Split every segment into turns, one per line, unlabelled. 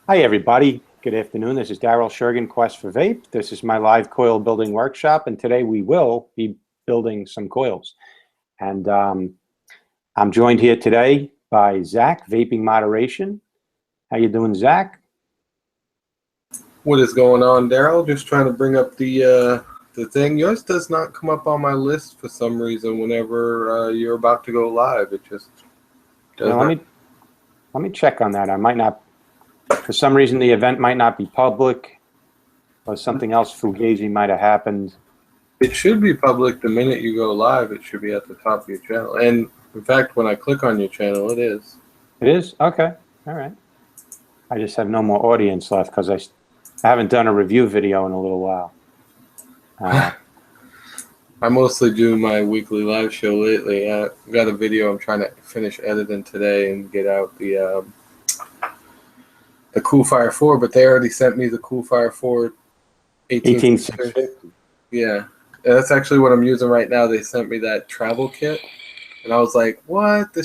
Hi, everybody. Good afternoon. This is Daryl Shergan, Quest for Vape. This is my live coil building workshop, and today we will be building some coils. And I'm joined here today by Zach, Vaping Moderation. How you doing, Zach?
What is going on, Daryl? Just trying to bring up the thing. Yours does not come up on my list for some reason whenever you're about to go live. It just does not.
Let me check on that. I might not. For some reason, the event might not be public, or something else fugazi might have happened.
It should be public the minute you go live. It should be at the top of your channel. And in fact, when I click on your channel, it is.
It is? Okay. All right. I just have no more audience left because I haven't done a review video in a little while.
I mostly do my weekly live show lately. I've got a video I'm trying to finish editing today and get out the Coolfire 4, but they already sent me the Coolfire 4 18650. Yeah, that's actually what I'm using right now. They sent me that travel kit, and I was like, "What?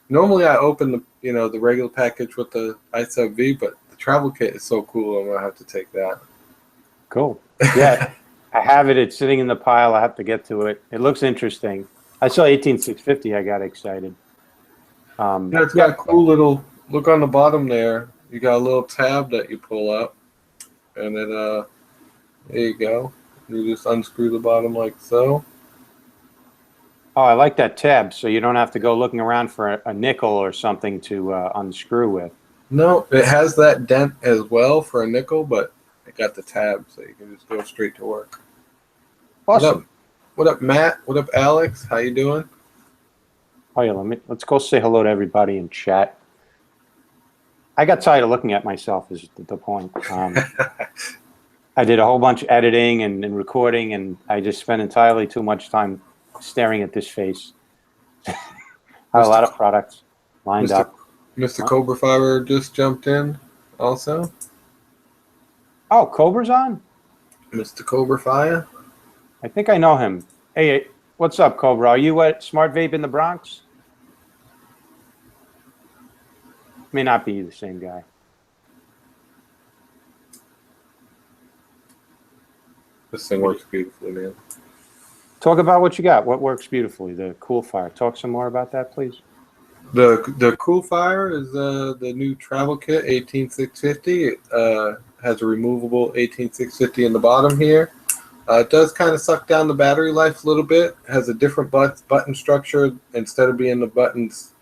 Normally I open the regular package with the i7V, but the travel kit is so cool. I'm gonna have to take that."
Cool. Yeah, I have it. It's sitting in the pile. I have to get to it. It looks interesting. I saw 18650. I got excited.
Yeah, it's got a cool little look on the bottom there. You got a little tab that you pull up, and then there you go. You just unscrew the bottom like so.
Oh, I like that tab, so you don't have to go looking around for a nickel or something to unscrew with.
No, it has that dent as well for a nickel, but it got the tab, so you can just go straight to work.
Awesome.
What up, Matt? What up, Alex? How you doing?
Oh yeah, let's go say hello to everybody in chat. I got tired of looking at myself is the point. I did a whole bunch of editing and recording, and I just spent entirely too much time staring at this face. I have a lot of products lined up.
Mr. Cobra Fiber just jumped in also.
Oh, Cobra's on?
Mr. Cobra Fire?
I think I know him. Hey, what's up, Cobra? Are you at Smart Vape in the Bronx? May not be the same guy.
This thing works beautifully, man.
Talk about what you got. What works beautifully? The Coolfire. Talk some more about that, please.
The Coolfire is the new travel kit, 18650. It has a removable 18650 in the bottom here. It does kind of suck down the battery life a little bit. It has a different button structure. Instead of being the buttons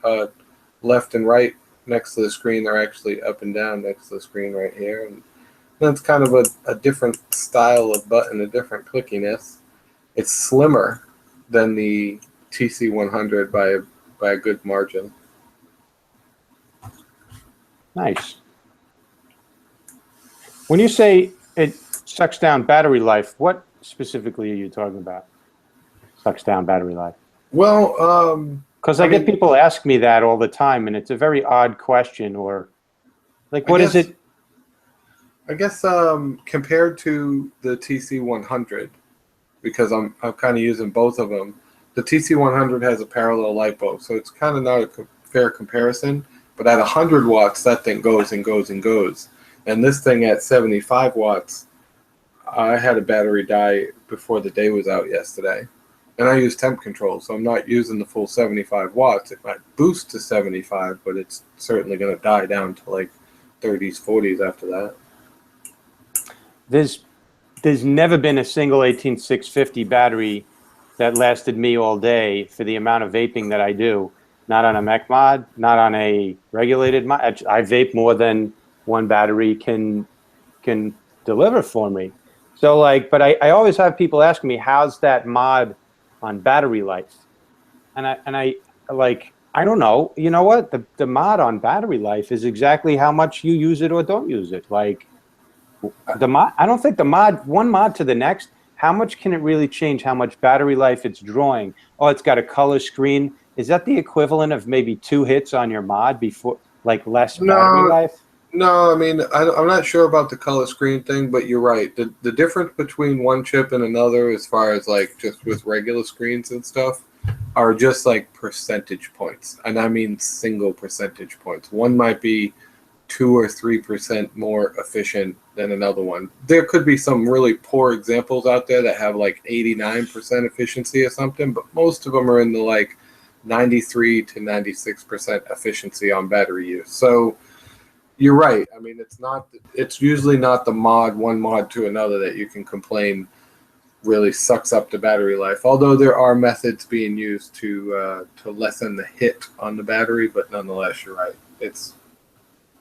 left and right next to the screen, they're actually up and down next to the screen right here. And that's kind of a different style of button, a different clickiness. It's slimmer than the TC100 by a good margin.
Nice. When you say it sucks down battery life, what specifically are you talking about? Sucks down battery life?
Well,
because I get people ask me that all the time, and it's a very odd question. Or, like, what is it?
I guess compared to the TC100, because I'm kind of using both of them. The TC100 has a parallel LiPo, so it's kind of not a fair comparison. But at 100 watts, that thing goes and goes and goes. And this thing at 75 watts, I had a battery die before the day was out yesterday. And I use temp control, so I'm not using the full 75 watts. It might boost to 75, but it's certainly going to die down to like 30s, 40s after that.
There's never been a single 18650 battery that lasted me all day for the amount of vaping that I do. Not on a mech mod, not on a regulated mod. I vape more than one battery can deliver for me. So like, but I always have people asking me, how's that mod on battery life? And I don't know. You know what? The mod on battery life is exactly how much you use it or don't use it. Like the mod, I don't think the mod, one mod to the next, how much can it really change how much battery life it's drawing? Oh, it's got a color screen. Is that the equivalent of maybe 2 hits on your mod before, like less battery life?
No, I mean, I'm not sure about the color screen thing, but you're right. The difference between one chip and another, as far as like just with regular screens and stuff, are just like percentage points. And I mean single percentage points. One might be 2 or 3% more efficient than another one. There could be some really poor examples out there that have like 89% efficiency or something, but most of them are in the like 93 to 96% efficiency on battery use. So you're right. I mean, it's usually not the one mod to another that you can complain really sucks up the battery life. Although there are methods being used to lessen the hit on the battery, but nonetheless, you're right.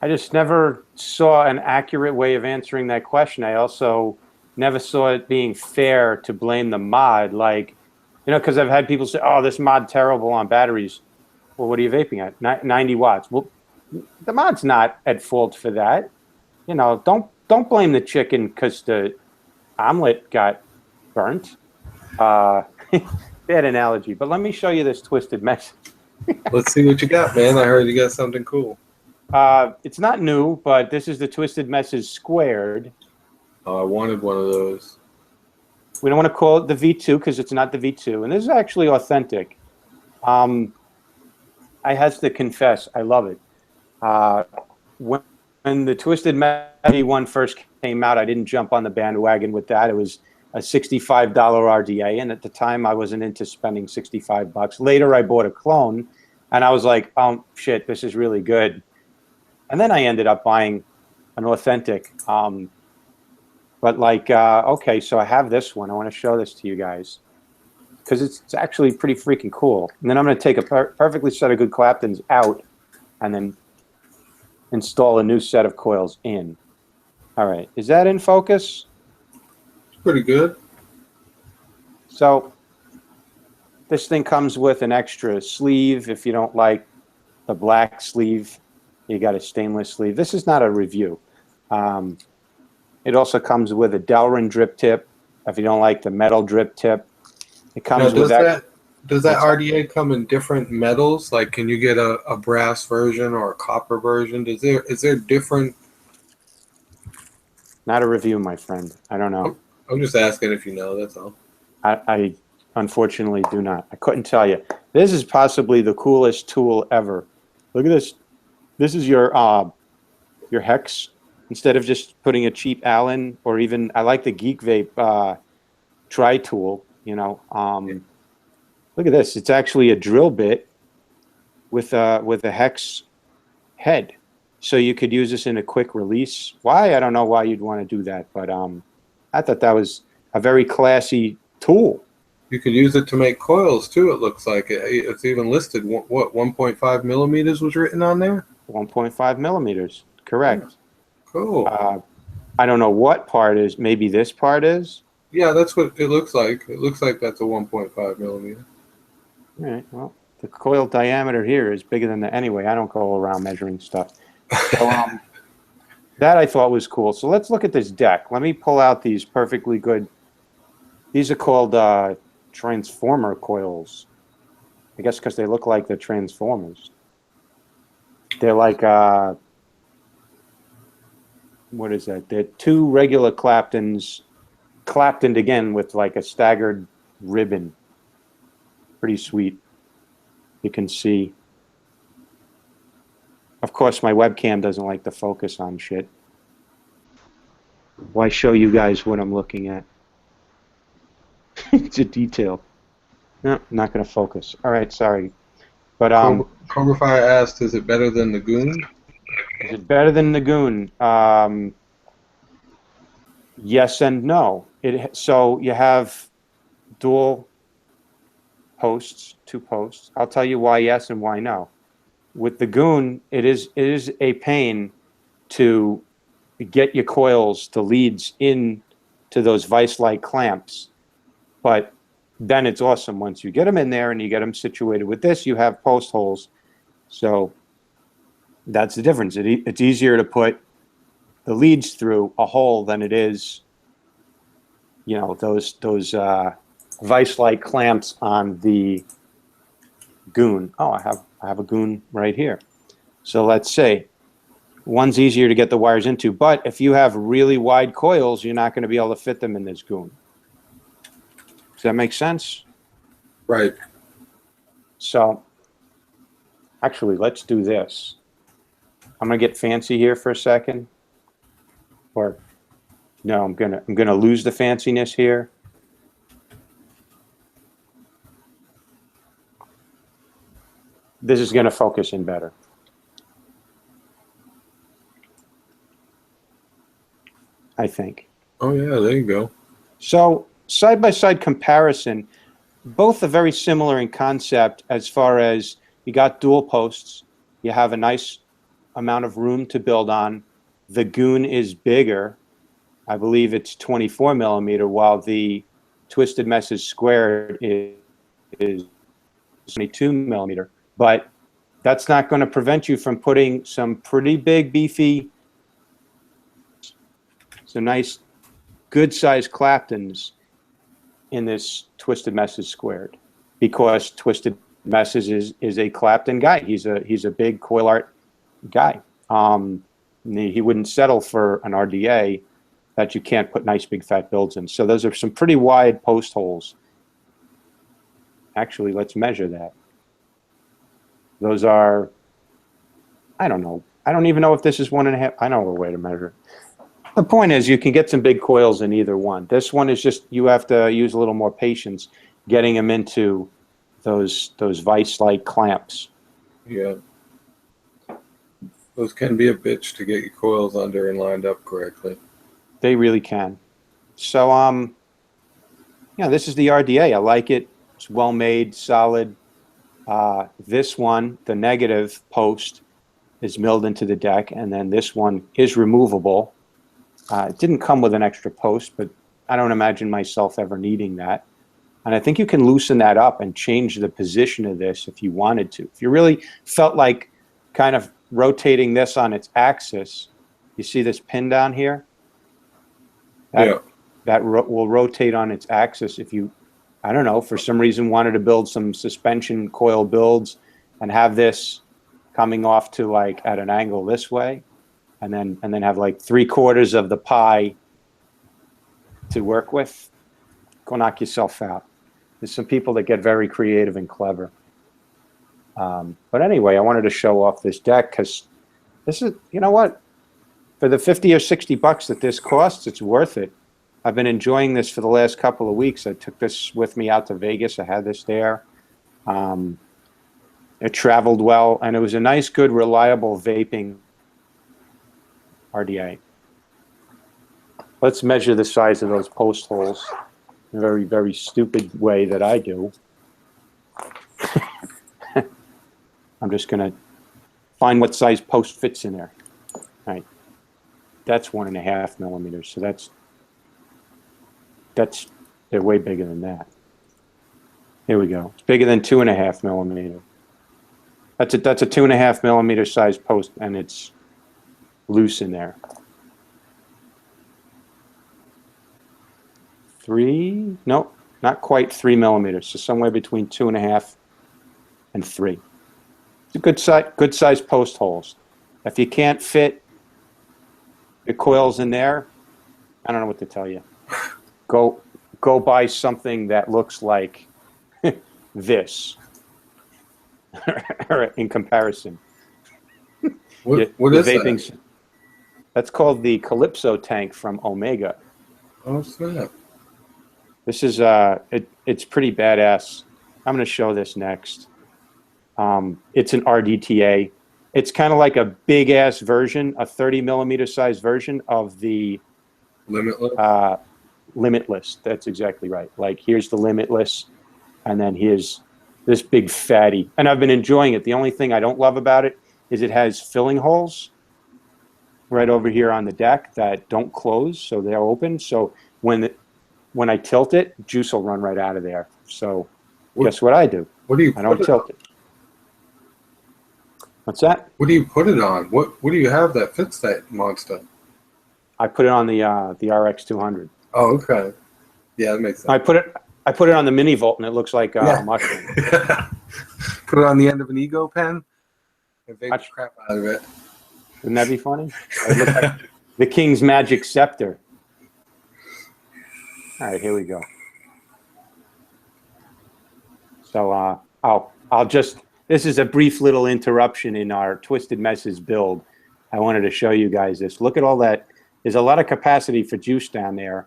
I just never saw an accurate way of answering that question. I also never saw it being fair to blame the mod. Like, because I've had people say, oh, this mod terrible on batteries. Well, what are you vaping at? 90 watts. Well, the mod's not at fault for that. Don't blame the chicken because the omelet got burnt. Bad analogy. But let me show you this twisted message.
Let's see what you got, man. I heard you got something cool.
It's not new, but this is the twisted message squared.
Oh, I wanted one of those.
We don't want to call it the V2 because it's not the V2. And this is actually authentic. I have to confess, I love it. When the Twisted Message one first came out, I didn't jump on the bandwagon with that. It was a $65 RDA, and at the time, I wasn't into spending $65. Later, I bought a clone, and I was like, oh, shit, this is really good. And then I ended up buying an authentic. But okay, so I have this one. I want to show this to you guys because it's actually pretty freaking cool. And then I'm going to take a perfectly set of good Claptons out and then install a new set of coils in. All right, is that in focus?
It's pretty good.
So this thing comes with an extra sleeve. If you don't like the black sleeve, you got a stainless sleeve. This is not a review. It also comes with a Delrin drip tip. If you don't like the metal drip tip, it comes with that.
Does that RDA come in different metals? Like, can you get a brass version or a copper version? Is there different?
Not a review, my friend. I don't know.
I'm just asking if you know. That's all.
I unfortunately do not. I couldn't tell you. This is possibly the coolest tool ever. Look at this. This is your hex. Instead of just putting a cheap Allen or even, I like the Geek Vape tri tool. Look at this. It's actually a drill bit with a hex head. So you could use this in a quick release. Why? I don't know why you'd want to do that, but I thought that was a very classy tool.
You could use it to make coils too, it looks like. It's even listed. What, 1.5 millimeters was written on there?
1.5 millimeters. Correct.
Yeah. Cool.
I don't know what part is. Maybe this part is?
Yeah, that's what it looks like. It looks like that's a 1.5 millimeter.
All right. Well, the coil diameter here is bigger than that. Anyway, I don't go around measuring stuff. So, that I thought was cool. So let's look at this deck. Let me pull out these perfectly good. These are called transformer coils. I guess because they look like the transformers. They're like, what is that? They're two regular Claptons, Claptoned again with like a staggered ribbon. Pretty sweet. You can see. Of course, my webcam doesn't like to focus on shit. Why show you guys what I'm looking at? It's a detail. No, not going to focus. All right, sorry. But
Cobra Fire asked, is it better than the Goon?
Is it better than the Goon? Yes and no. So you have dual posts, 2 posts. I'll tell you why yes and why no. With the Goon, it is a pain to get your coils, the leads in to those vice-like clamps. But then it's awesome once you get them in there and you get them situated. With this, you have post holes. So that's the difference. It's easier to put the leads through a hole than it is, those vice-like clamps on the Goon. Oh, I have a Goon right here. So let's say one's easier to get the wires into, but if you have really wide coils, you're not going to be able to fit them in this Goon. Does that make sense?
Right.
So actually, let's do this. I'm gonna get fancy here for a second. Or no, I'm gonna lose the fanciness here. This is gonna focus in better. I think.
Oh yeah, there you go.
So side-by-side comparison, both are very similar in concept as far as you got dual posts, you have a nice amount of room to build on. The Goon is bigger. I believe it's 24 millimeter, while the Twisted Messes Squared is 22 millimeter. But that's not going to prevent you from putting some pretty big, beefy, some nice, good-sized Claptons in this Twisted Messes Squared, because Twisted Messes is a Clapton guy. He's a big coil art guy. He wouldn't settle for an RDA that you can't put nice big fat builds in. So those are some pretty wide post holes. Actually, let's measure that. Those are, I don't know. I don't even know if this is 1.5. I know a way to measure it. The point is, you can get some big coils in either one. This one is just, you have to use a little more patience getting them into those vice-like clamps.
Yeah. Those can be a bitch to get your coils under and lined up correctly.
They really can. So, yeah, this is the RDA. I like it. It's well made, solid. This one, the negative post, is milled into the deck, and then this one is removable. It didn't come with an extra post, but I don't imagine myself ever needing that. And I think you can loosen that up and change the position of this if you wanted to. If you really felt like kind of rotating this on its axis, you see this pin down here? That will rotate on its axis if you, I don't know, for some reason wanted to build some suspension coil builds and have this coming off to like at an angle this way, and then have like 3/4 of the pie to work with. Go knock yourself out. There's some people that get very creative and clever. But anyway, I wanted to show off this deck because this is, you know what? For the 50 or 60 bucks that this costs, it's worth it. I've been enjoying this for the last couple of weeks. I took this with me out to Vegas. I had this there. It traveled well, and it was a nice, good, reliable vaping RDA. Let's measure the size of those post holes in a very, very stupid way that I do. I'm just going to find what size post fits in there. All right. That's 1.5 millimeters. So they're way bigger than that. Here we go. It's bigger than 2.5 millimeter. That's a 2.5 millimeter size post, and it's loose in there. 3? No, not quite 3 millimeters. So somewhere between 2.5 and 3. It's a good size post holes. If you can't fit the coils in there, I don't know what to tell you. Go buy something that looks like this in comparison.
What is that?
That's called the Calypso tank from Omega.
Oh, snap.
This is it's pretty badass. I'm going to show this next. It's an RDTA. It's kind of like a big ass version, a 30 millimeter size version of the
Limitless.
Limitless. That's exactly right. Like, here's the Limitless, and then here's this big fatty. And I've been enjoying it. The only thing I don't love about it is it has filling holes right over here on the deck that don't close, so they're open. So when I tilt it, juice will run right out of there. So guess what I do? I don't tilt it. What's that?
What do you put it on? What do you have that fits that monster?
I put it on the RX 200.
Oh, okay. Yeah, that makes sense.
I put it on the mini volt, and it looks like a mushroom.
Put it on the end of an ego pen and vape the crap out of it.
Wouldn't that be funny? It looks like the King's Magic Scepter. All right, here we go. So I'll just, this is a brief little interruption in our Twisted Messes build I wanted to show you guys this. Look at all that. There's a lot of capacity for juice down there.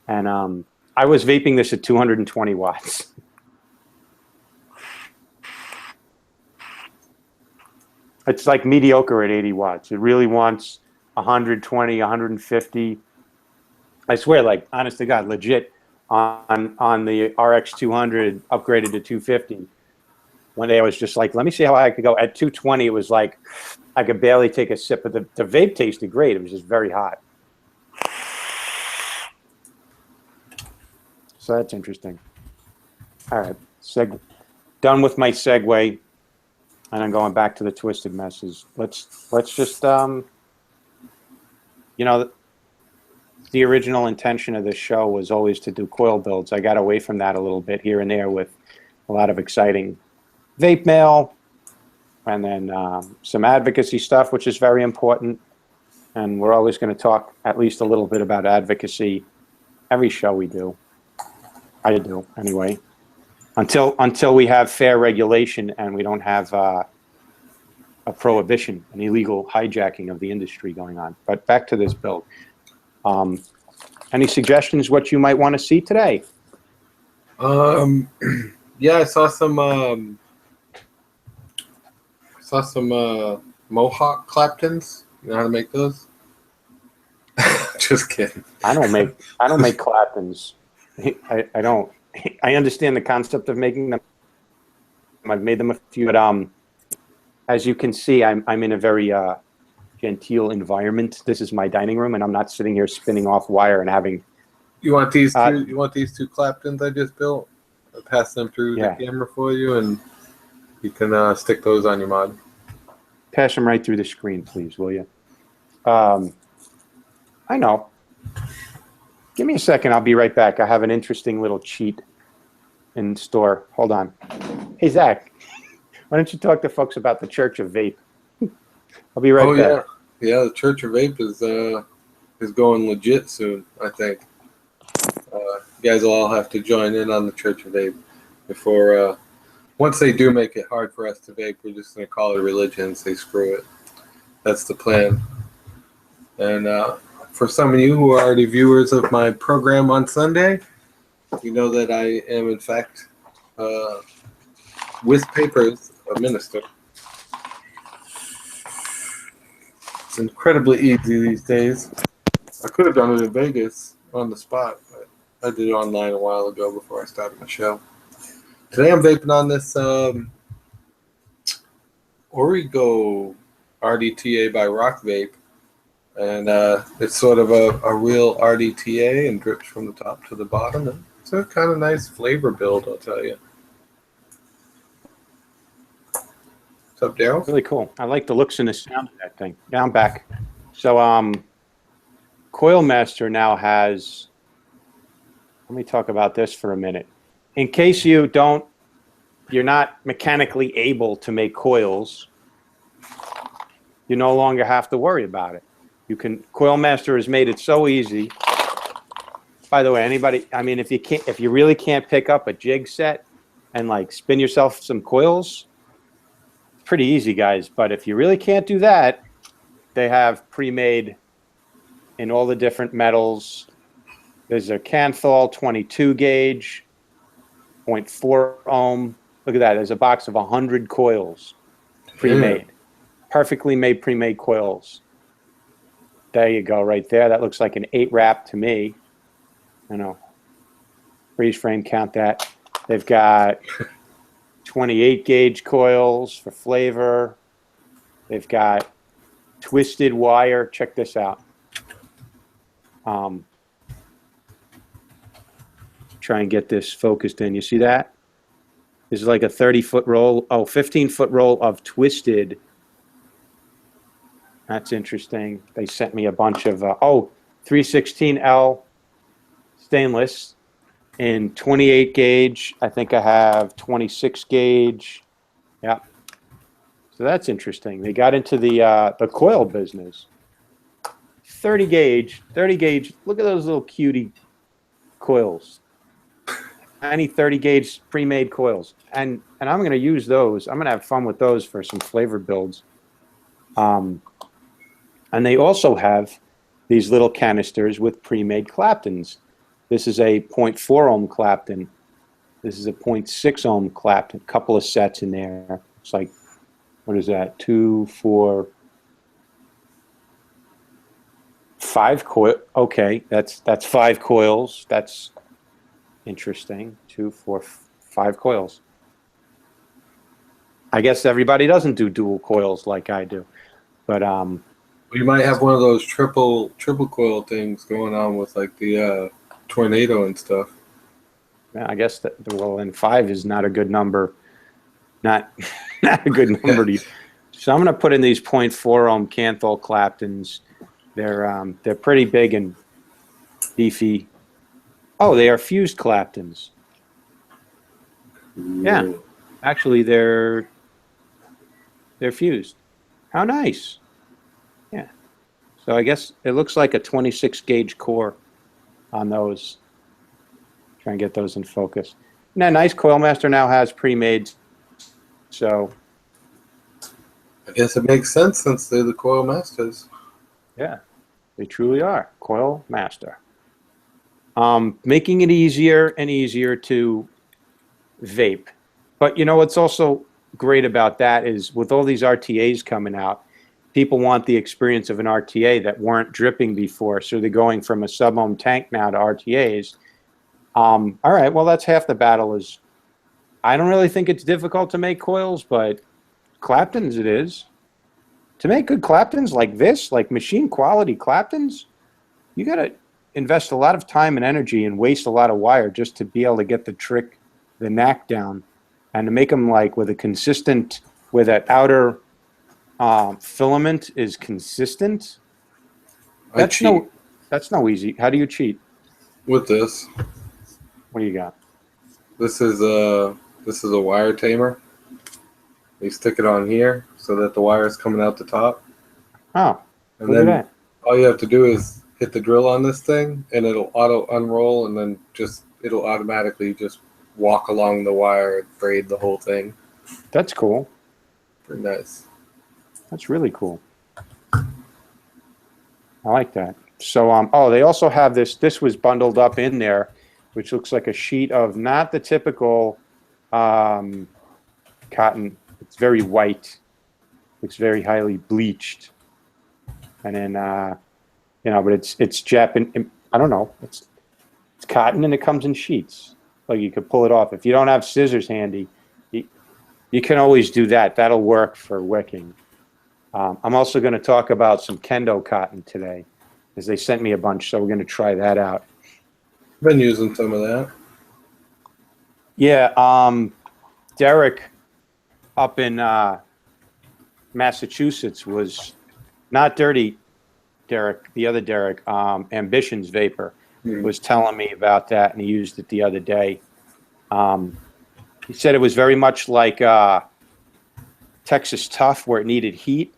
And I was vaping this at 220 watts. It's like mediocre at 80 watts. It really wants 120, 150. I swear, like, honest to God, legit, on the RX 200 upgraded to 250. One day I was just like, let me see how I could go. At 220, it was like I could barely take a sip, but the vape tasted great. It was just very hot. So that's interesting. All right, done with my segue, and I'm going back to the twisted messes. Let's just you know, the original intention of this show was always to do coil builds. I got away from that a little bit here and there with a lot of exciting vape mail, and then some advocacy stuff, which is very important. And we're always going to talk at least a little bit about advocacy every show we do. I do anyway, until we have fair regulation and we don't have a prohibition, an illegal hijacking of the industry going on. But back to this build. Any suggestions what you might want to see today?
Yeah, I saw some Mohawk Claptons. You know how to make those? Just kidding.
I don't make Claptons. I don't. I understand the concept of making them. I've made them a few, but as you can see, I'm in a very genteel environment. This is my dining room, and I'm not sitting here spinning off wire and having.
You want these two? You want these two Claptons I just built? I'll pass them through the camera for you, and you can stick those on your mod.
Pass them right through the screen, please, will you? I know. Give me a second. I'll be right back. I have an interesting little cheat in store. Hold on. Hey, Zach, why don't you talk to folks about the Church of Vape? I'll be right back.
Yeah. The Church of Vape is going legit soon, I think. You guys will all have to join in on the Church of Vape before. Once they do make it hard for us to vape, we're just going to call it a religion and say screw it. That's the plan. And for some of you who are already viewers of my program on Sunday, you know that I am, in fact, with papers, a minister. It's incredibly easy these days. I could have done it in Vegas on the spot, but I did it online a while ago before I started my show. Today I'm vaping on this Origo RDTA by Rock Vape. And it's sort of a real RDTA and drips from the top to the bottom. And it's a kind of nice flavor build, I'll tell you. What's up, Daryl?
Really cool. I like the looks and the sound of that thing. Yeah, I'm back. So Coilmaster now has, let me talk about this for a minute. In case you're not mechanically able to make coils, you no longer have to worry about it. Coilmaster has made it so easy. By the way, anybody, I mean, if you really can't pick up a jig set and like spin yourself some coils, it's pretty easy, guys. But if you really can't do that, they have pre-made in all the different metals. There's a Canthal 22 gauge, 0.4 ohm. Look at that. There's a box of 100 coils pre-made. Perfectly made pre-made coils. There you go, right there. That looks like an 8 wrap to me. You know, freeze frame, count that. They've got 28 gauge coils for flavor. They've got twisted wire. Check this out. Try and get this focused in. You see that? This is like a 30-foot roll. Oh, 15-foot roll of twisted. That's interesting. They sent me a bunch of, 316L stainless in 28 gauge. I think I have 26 gauge. Yeah. So that's interesting. They got into the coil business. 30 gauge. Look at those little cutie coils. Any 30 gauge pre-made coils. And I'm going to use those. I'm going to have fun with those for some flavor builds. And they also have these little canisters with pre-made Claptons. This is a zero point 0.4 ohm Clapton. This is a 0.6 ohm Clapton. A couple of sets in there. It's like, what is that? 2, 4, 5 coil. Okay, that's 5 coils. That's interesting. 2, 4, 5 coils. I guess everybody doesn't do dual coils like I do, but
You might have one of those triple coil things going on with like the tornado and stuff.
I guess that, well, and 5 is not a good number. Not a good number to use. So I'm going to put in these 0.4 ohm Canthol Claptons. They're pretty big and beefy. Oh, they are fused Claptons. Yeah, actually they're fused. How nice. Yeah. So I guess it looks like a 26 gauge core on those. Try and get those in focus. Now, nice. Coilmaster now has pre-made, so
I guess it makes sense since they're the coil masters.
yeah, they truly are. Coilmaster. Making it easier and easier to vape. But you know what's also great about that is with all these RTAs coming out, people want the experience of an RTA that weren't dripping before. So they're going from a sub-ohm tank now to RTAs. All right, well, that's half the battle. Is I don't really think it's difficult to make coils, but Claptons it is. To make good Claptons like this, like machine quality Claptons, you got to invest a lot of time and energy and waste a lot of wire just to be able to get the trick, the knack down, and to make them like with a consistent, where that outer filament is consistent. That's no easy. How do you cheat?
With this.
What do you got?
This is a wire tamer. You stick it on here so that the wire is coming out the top.
Oh,
and then all you have to do is hit the drill on this thing, and it'll auto unroll, and then it'll automatically just walk along the wire and braid the whole thing.
That's cool.
Pretty nice.
That's really cool. I like that. So, oh, they also have this. This was bundled up in there, which looks like a sheet of not the typical cotton. It's very white. Looks very highly bleached. And then, you know, but it's Japanese. I don't know. It's cotton and it comes in sheets. Like you could pull it off. If you don't have scissors handy, you can always do that. That'll work for wicking. I'm also going to talk about some kendo cotton today, because they sent me a bunch, so we're going to try that out.
I've been using some of that.
Yeah, Derek up in Massachusetts was not Dirty Derek, the other Derek, Ambitions Vapor, was telling me about that, and he used it the other day. He said it was very much like Texas Tough, where it needed heat.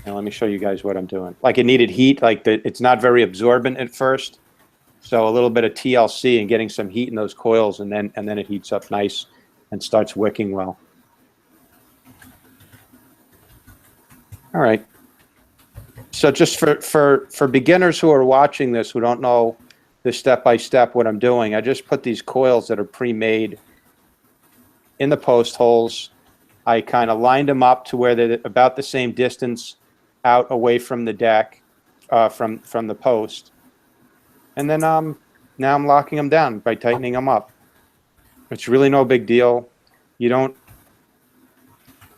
Now let me show you guys what I'm doing. Like it needed heat, like it's not very absorbent at first. So a little bit of TLC and getting some heat in those coils, and then it heats up nice and starts wicking well. All right. So just for beginners who are watching this, who don't know the step-by-step what I'm doing, I just put these coils that are pre-made in the post holes. I kind of lined them up to where they're about the same distance out away from the deck, from the post. And then now I'm locking them down by tightening them up. It's really no big deal. You don't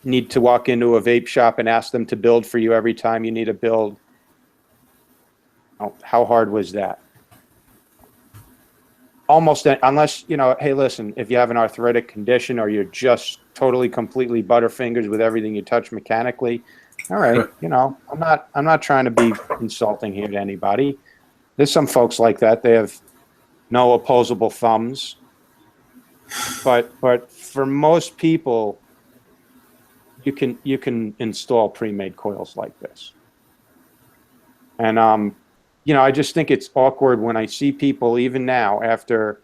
need to walk into a vape shop and ask them to build for you every time you need a build. Oh, how hard was that? Almost, unless, you know, hey, listen, if you have an arthritic condition or you're just totally, completely butterfingers with everything you touch mechanically, all right, you know, I'm not trying to be insulting here to anybody. There's some folks like that. They have no opposable thumbs. But for most people, you can install pre-made coils like this. And you know, I just think it's awkward when I see people, even now, after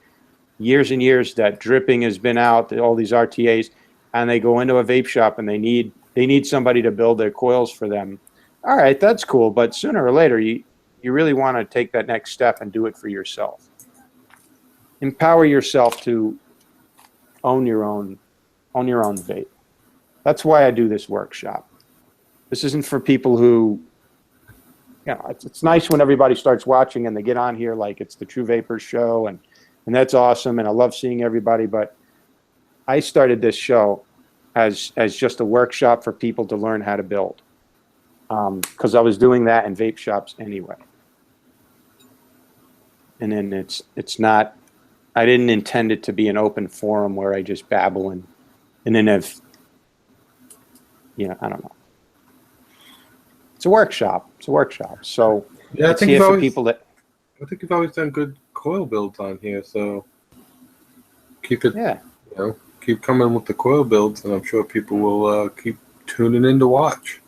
years and years that dripping has been out, all these RTAs, and they go into a vape shop and they need somebody to build their coils for them. All right, that's cool. But sooner or later, you really want to take that next step and do it for yourself. Empower yourself to own your own vape. That's why I do this workshop. This isn't for people who, you know, it's nice when everybody starts watching and they get on here like it's the True Vapors show, and that's awesome, and I love seeing everybody. But I started this show as just a workshop for people to learn how to build, because I was doing that in vape shops anyway. And then it's not. I didn't intend it to be an open forum where I just babble and then have, you know, I don't know. It's a workshop. It's a workshop. So
yeah,
it's here for people that.
I think you've always done good coil builds on here, so keep it.
Yeah.
You know, keep coming with the coil builds, and I'm sure people will keep tuning in to watch.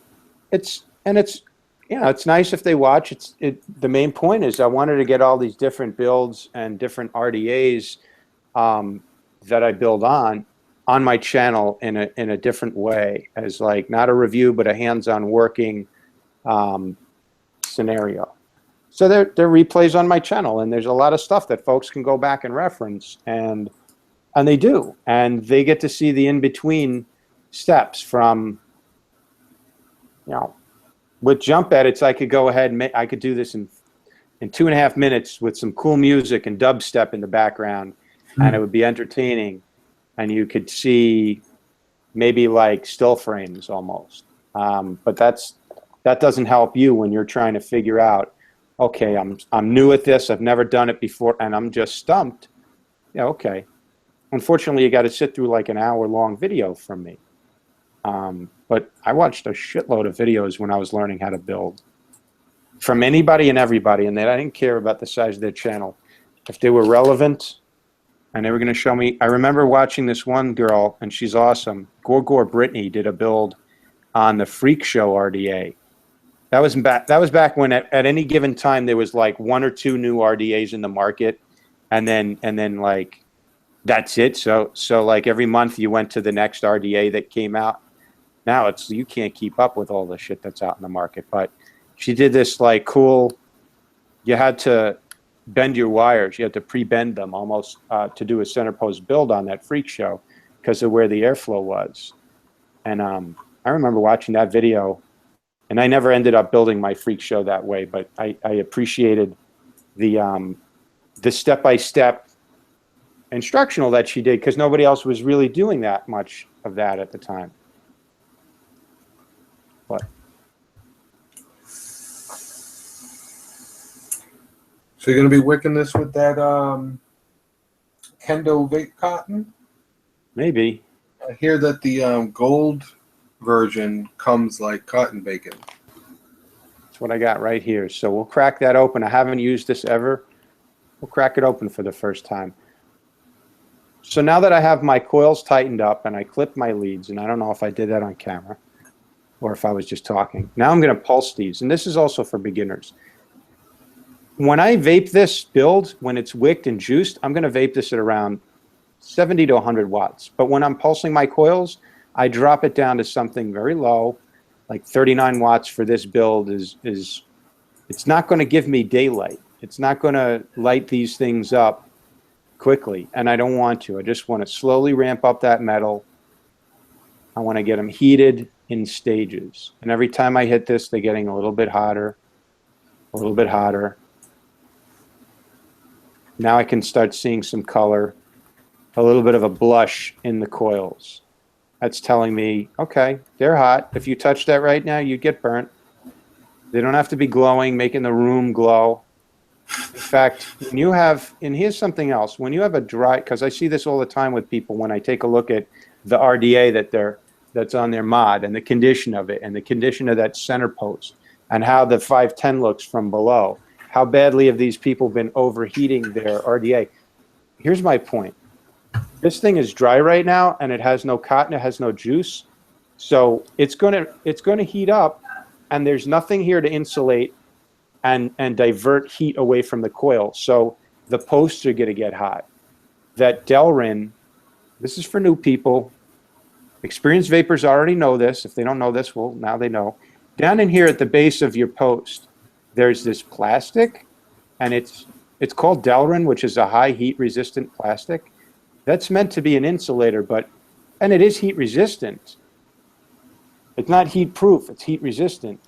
It's you know, it's nice if they watch. The main point is I wanted to get all these different builds and different RDAs that I build on my channel in a different way, as like not a review but a hands-on working scenario. So they're replays on my channel, and there's a lot of stuff that folks can go back and reference, and they do, and they get to see the in-between steps from, you know, with jump edits. I could go ahead and I could do this in 2.5 minutes with some cool music and dubstep in the background, and it would be entertaining, and you could see maybe like still frames almost. But that doesn't help you when you're trying to figure out, okay, I'm new at this, I've never done it before, and I'm just stumped. Yeah, okay. Unfortunately, you got to sit through like an hour-long video from me. But I watched a shitload of videos when I was learning how to build, from anybody and everybody, and I didn't care about the size of their channel. If they were relevant and they were going to show me. I remember watching this one girl, and she's awesome. Gore Brittany did a build on the Freak Show RDA. That was back when at any given time there was like 1 or 2 new RDAs in the market, and then like that's it. So like every month you went to the next RDA that came out. Now you can't keep up with all the shit that's out in the market. But she did this like cool. You had to bend your wires. You had to pre-bend them almost to do a center post build on that Freak Show because of where the airflow was. And I remember watching that video, and I never ended up building my Freak Show that way. But I appreciated the step-by-step instructional that she did, because nobody else was really doing that much of that at the time. What?
So you're going to be wicking this with that Kendo vape cotton?
Maybe.
I hear that the gold version comes like cotton bacon.
That's what I got right here. So we'll crack that open. I haven't used this ever. We'll crack it open for the first time. So now that I have my coils tightened up and I clipped my leads, and I don't know if I did that on camera or if I was just talking. Now I'm going to pulse these, and this is also for beginners. When I vape this build, when it's wicked and juiced, I'm going to vape this at around 70 to 100 watts. But when I'm pulsing my coils, I drop it down to something very low, like 39 watts for this build. It's not going to give me daylight. It's not going to light these things up quickly, and I don't want to. I just want to slowly ramp up that metal. I want to get them heated in stages. And every time I hit this, they're getting a little bit hotter, a little bit hotter. Now I can start seeing some color, a little bit of a blush in the coils. That's telling me, okay, they're hot. If you touch that right now, you'd get burnt. They don't have to be glowing, making the room glow. In fact, when you have, and here's something else, when you have a dry, because I see this all the time with people when I take a look at the RDA that's on their mod, and the condition of it, and the condition of that center post, and how the 510 looks from below. How badly have these people been overheating their RDA? Here's my point. This thing is dry right now, and it has no cotton, it has no juice. So it's gonna heat up, and there's nothing here to insulate and divert heat away from the coil. So the posts are gonna get hot. That Delrin, this is for new people. Experienced vapors already know this. If they don't know this, well, now they know. down in here at the base of your post, there's this plastic, and it's called Delrin, which is a high heat resistant plastic. That's meant to be an insulator, and it is heat resistant. It's not heat proof, it's heat resistant.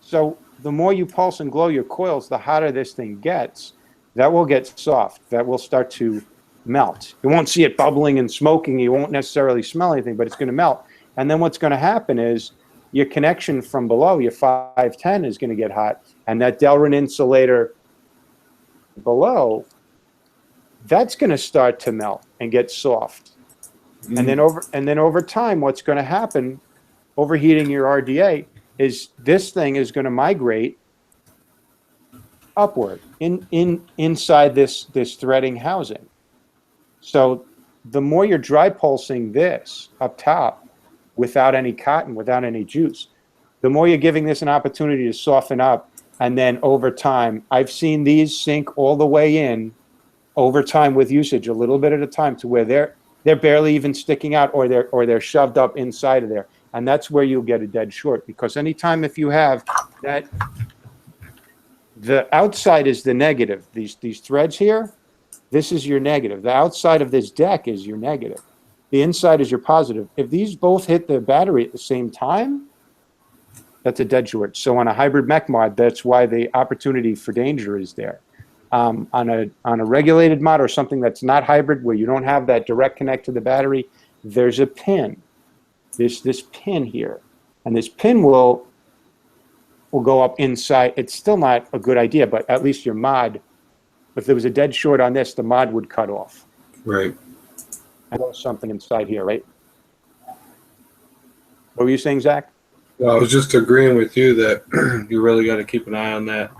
So the more you pulse and glow your coils, the hotter this thing gets. That will get soft, that will start to melt. You won't see it bubbling and smoking, you won't necessarily smell anything, but it's going to melt. And then what's going to happen is your connection from below, your 510, is going to get hot, and that Delrin insulator below, that's going to start to melt and get soft. And then over time, what's going to happen, overheating your RDA, is this thing is going to migrate upward inside this threading housing. So the more you're dry pulsing this up top without any cotton, without any juice, the more you're giving this an opportunity to soften up. And then over time, I've seen these sink all the way in over time with usage, a little bit at a time, to where they're barely even sticking out, or they're shoved up inside of there. And that's where you'll get a dead short, because anytime if you have that, the outside is the negative. These threads here, this is your negative. The outside of this deck is your negative. The inside is your positive. If these both hit the battery at the same time, that's a dead short. So on a hybrid mech mod, that's why the opportunity for danger is there. On a regulated mod or something that's not hybrid, where you don't have that direct connect to the battery, there's a pin. This pin here, and this pin will go up inside. It's still not a good idea, but at least your mod, if there was a dead short on this, the mod would cut off.
Right.
And there's something inside here, right? What were you saying, Zach?
Well, I was just agreeing with you that you really got to keep an eye on that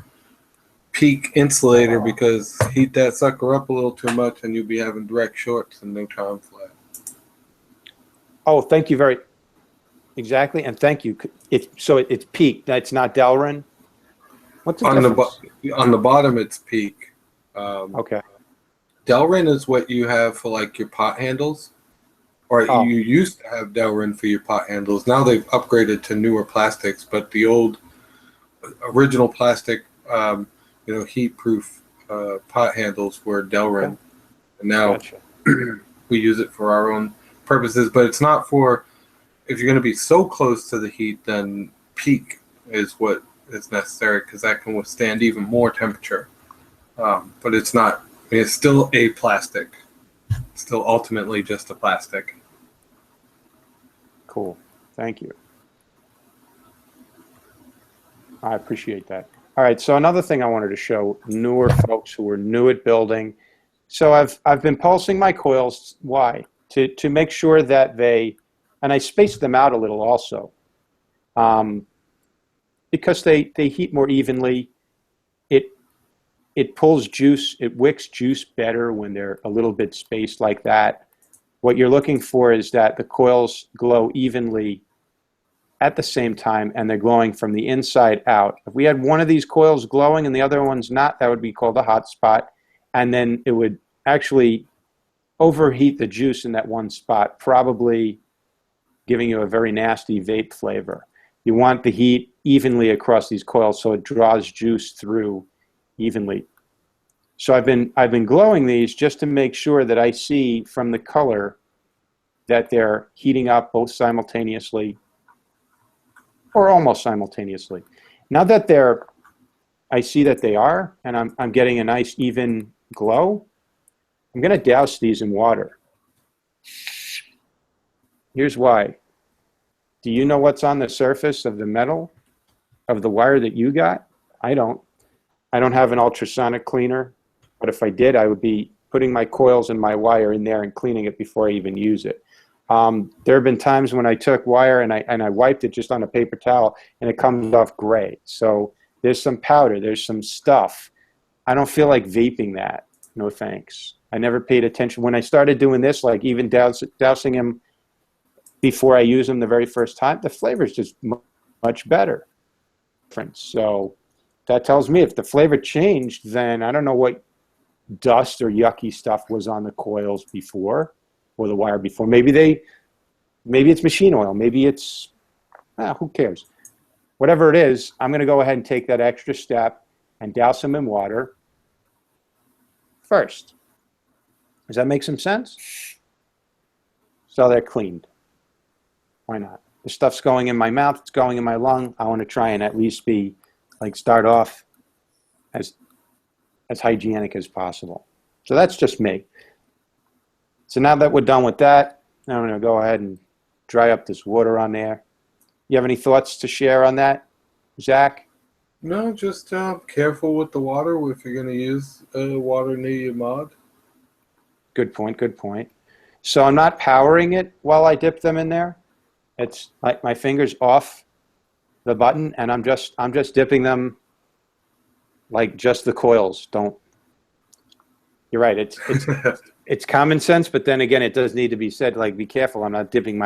peak insulator, because heat that sucker up a little too much and you'll be having direct shorts in no time flat.
Oh, thank you very exactly, and thank you. It's peak. That's not Delrin. What's the difference?
On the bottom, it's peak.
Okay.
Delrin is what you have for like your pot handles, or you used to have Delrin for your pot handles. Now they've upgraded to newer plastics, but the old original plastic, heat-proof pot handles were Delrin, okay. And now gotcha. We use it for our own purposes. But it's not for, if you're going to be so close to the heat, then peak is what is necessary, because that can withstand even more temperature. But it's not. I mean, it's still a plastic. It's still ultimately just a plastic.
Cool. Thank you. I appreciate that. All right. So another thing I wanted to show newer folks who are new at building. So I've been pulsing my coils. Why? To make sure that and I spaced them out a little also, because they heat more evenly. It pulls juice, it wicks juice better when they're a little bit spaced like that. What you're looking for is that the coils glow evenly at the same time, and they're glowing from the inside out. If we had one of these coils glowing and the other one's not, that would be called a hot spot, and then it would actually overheat the juice in that one spot, probably giving you a very nasty vape flavor. You want the heat evenly across these coils so it draws juice through evenly. So I've been glowing these just to make sure that I see from the color that they're heating up both simultaneously, or almost simultaneously. Now that I see that they are, and I'm getting a nice even glow, I'm going to douse these in water. Here's why. Do you know what's on the surface of the metal of the wire that you got? I don't. I don't have an ultrasonic cleaner, but if I did, I would be putting my coils and my wire in there and cleaning it before I even use it. There have been times when I took wire and I wiped it just on a paper towel and it comes off gray. So there's some powder, there's some stuff. I don't feel like vaping that. No thanks. I never paid attention. When I started doing this, like even dousing them before I use them the very first time, the flavor is just much better. So that tells me if the flavor changed, then I don't know what dust or yucky stuff was on the coils before, or the wire before. Maybe it's machine oil. Maybe it's, who cares? whatever it is, I'm going to go ahead and take that extra step and douse them in water first. Does that make some sense? So they're cleaned. Why not? The stuff's going in my mouth, it's going in my lung. I want to try and at least be, like, start off as hygienic as possible. So that's just me. So now that we're done with that, I'm going to go ahead and dry up this water on there. You have any thoughts to share on that, Zach?
No, just careful with the water if you're going to use water near your mod.
Good point, good point. So I'm not powering it while I dip them in there. It's like my fingers off the button, and I'm just dipping them like just the coils. Don't. You're right. It's common sense, but then again, it does need to be said. Like, be careful. I'm not dunking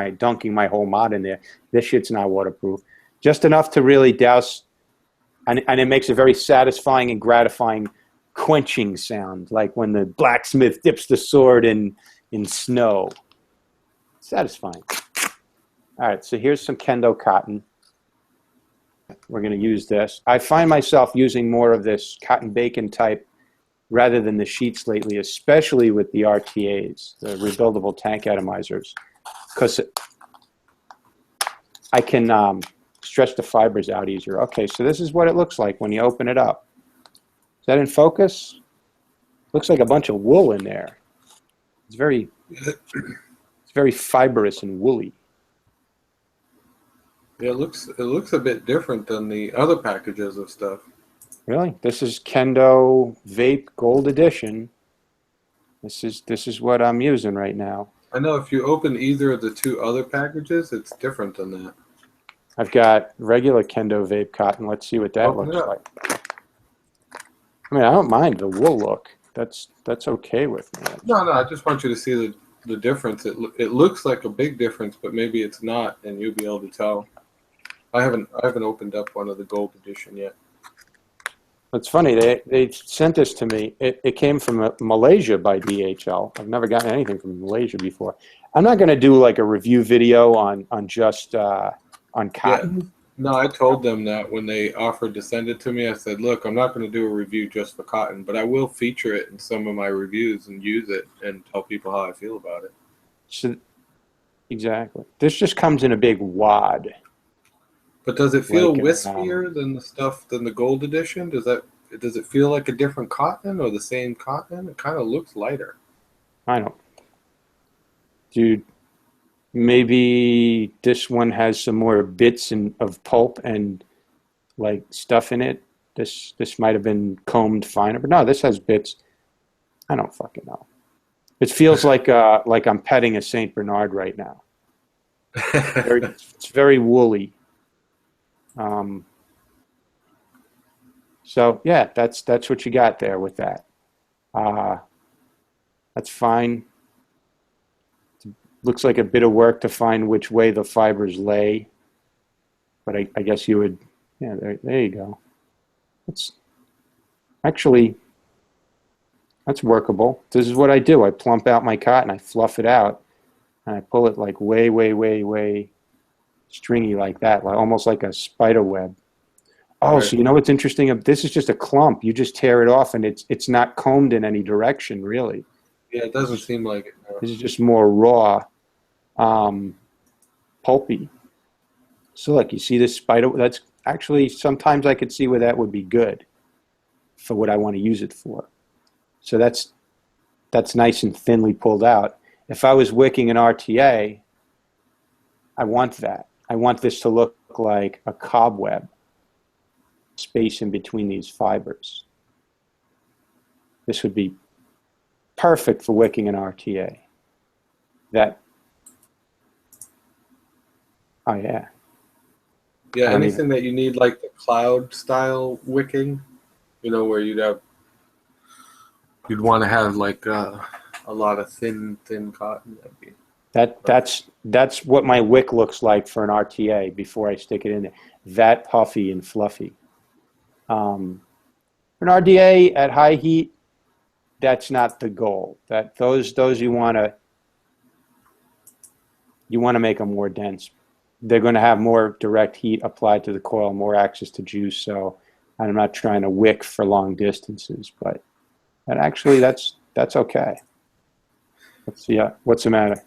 my whole mod in there. This shit's not waterproof. Just enough to really douse, and it makes a very satisfying and gratifying quenching sound, like when the blacksmith dips the sword in snow. Satisfying. All right, so here's some kendo cotton. We're going to use this. I find myself using more of this cotton bacon type rather than the sheets lately, especially with the RTAs, the rebuildable tank atomizers, because I can stretch the fibers out easier. Okay, so this is what it looks like when you open it up. Is that in focus? Looks like a bunch of wool in there. It's very fibrous and woolly.
Yeah, it looks a bit different than the other packages of stuff.
Really? This is Kendo Vape Gold Edition. This is what I'm using right now.
I know if you open either of the two other packages, it's different than that.
I've got regular Kendo Vape cotton. Let's see what that looks like. I mean, I don't mind the wool look. That's okay with me.
No, I just want you to see the difference. It looks like a big difference, but maybe it's not, and you'll be able to tell. I haven't opened up one of the gold edition yet.
It's funny, they sent this to me. It came from Malaysia by DHL. I've never gotten anything from Malaysia before. I'm not going to do like a review video on just on cotton.
Yeah. No, I told them that when they offered to send it to me. I said, look, I'm not going to do a review just for cotton, but I will feature it in some of my reviews and use it and tell people how I feel about it.
So, exactly. This just comes in a big wad.
But does it feel wispier than the gold edition? Does it feel like a different cotton or the same cotton? It kind of looks lighter.
I don't. Dude, maybe this one has some more bits of pulp and like stuff in it. This might have been combed finer, but no, this has bits. I don't fucking know. It feels like I'm petting a Saint Bernard right now. It's very woolly. So yeah, that's what you got there with that. That's fine. It looks like a bit of work to find which way the fibers lay, but I guess you would, yeah, there you go. It's actually, that's workable. This is what I do. I plump out my cotton, I fluff it out, and I pull it like way stringy like that, like almost like a spider web. Oh, right. So you know what's interesting? This is just a clump. You just tear it off, and it's not combed in any direction, really.
Yeah, it doesn't seem like it. No.
This is just more raw, pulpy. So look, you see this spider? That's actually, sometimes I could see where that would be good for what I want to use it for. So that's nice and thinly pulled out. If I was wicking an RTA, I want that. I want this to look like a cobweb, space in between these fibers. This would be perfect for wicking an RTA. Oh yeah.
Yeah, anything that you need like the cloud style wicking, where you'd want to have like a lot of thin cotton.
That's what my wick looks like for an RTA before I stick it in there. That puffy and fluffy. An RDA at high heat, that's not the goal. Those you want to make them more dense. they're going to have more direct heat applied to the coil, more access to juice. So I'm not trying to wick for long distances, but actually that's okay. Let's see. What's the matter?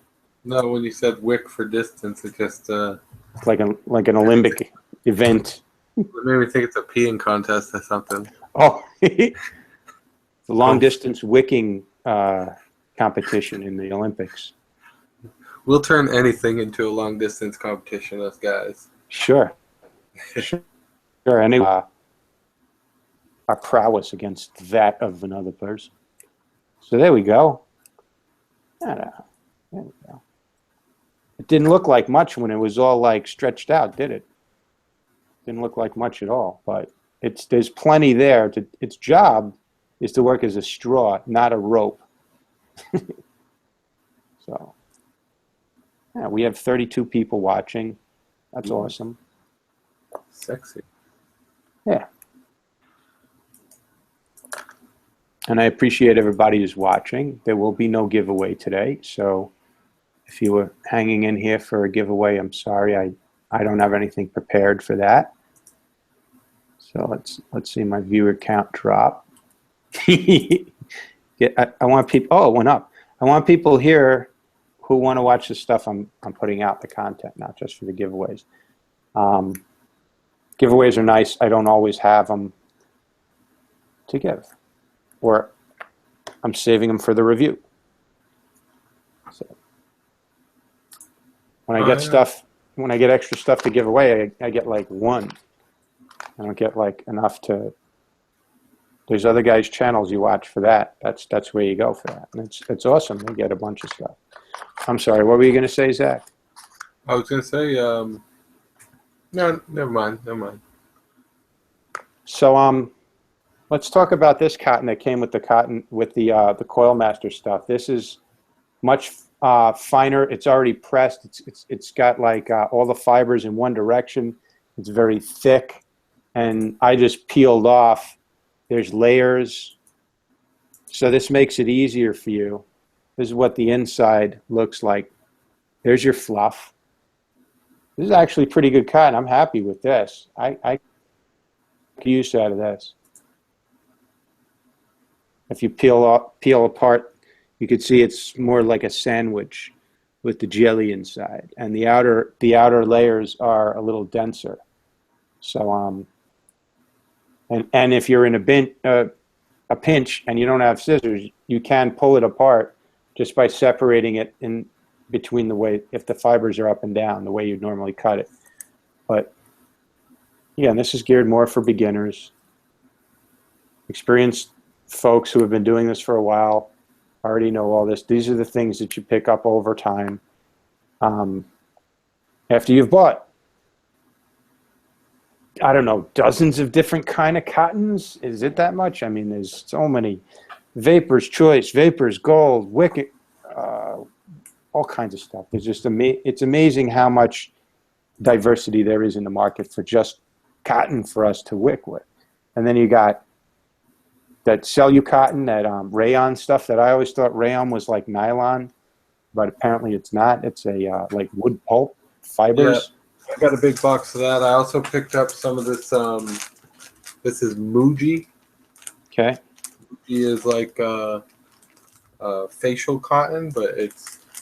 No, when you said wick for distance, it just
It's like an Olympic event.
it made me think it's a peeing contest or something.
Oh, the long distance wicking competition in the Olympics.
We'll turn anything into a long distance competition, us guys.
Sure. Sure. Any our prowess against that of another person. So there we go. There we go. It didn't look like much when it was all like stretched out, did it? Didn't look like much at all, but there's plenty there. Its job is to work as a straw, not a rope. So, yeah, we have 32 people watching. That's awesome.
Sexy.
Yeah. And I appreciate everybody who's watching. There will be no giveaway today, so if you were hanging in here for a giveaway, I'm sorry. I don't have anything prepared for that. So let's see my viewer count drop. Yeah, I want people. Oh, it went up. I want people here who want to watch the stuff I'm putting out, the content, not just for the giveaways. Giveaways are nice. I don't always have them to give, or I'm saving them for the review. So when I get when I get extra stuff to give away, I get like one. I don't get like enough to. There's other guys' channels you watch for that. That's where you go for that. And it's awesome. You get a bunch of stuff. I'm sorry. What were you going to say, Zach?
I was going to say, no, never mind.
So let's talk about this cotton that came with the Coil Master stuff. This is much finer. It's already pressed. It's got like all the fibers in one direction. It's very thick, and I just peeled off. There's layers, so this makes it easier for you. This is what the inside looks like. There's your fluff. This is actually pretty good cotton. I'm happy with this. I could use out of this. If you peel apart, you could see it's more like a sandwich with the jelly inside, and the outer layers are a little denser. So and if you're in a pinch and you don't have scissors, you can pull it apart just by separating it in between the way, if the fibers are up and down, the way you'd normally cut it. But yeah, and this is geared more for beginners. Experienced folks who have been doing this for a while already know all this. These are the things that you pick up over time. After you've bought, I don't know, dozens of different kind of cottons. Is it that much? I mean, there's so many. Vapors Choice, Vapors Gold, Wicked, all kinds of stuff. There's just it's amazing how much diversity there is in the market for just cotton for us to wick with. And then you got that Cellu cotton, that rayon stuff that I always thought rayon was like nylon, but apparently it's not. It's a like wood pulp fibers.
Yeah. I got a big box of that. I also picked up some of this. This is Muji.
Okay.
Muji is like facial cotton, but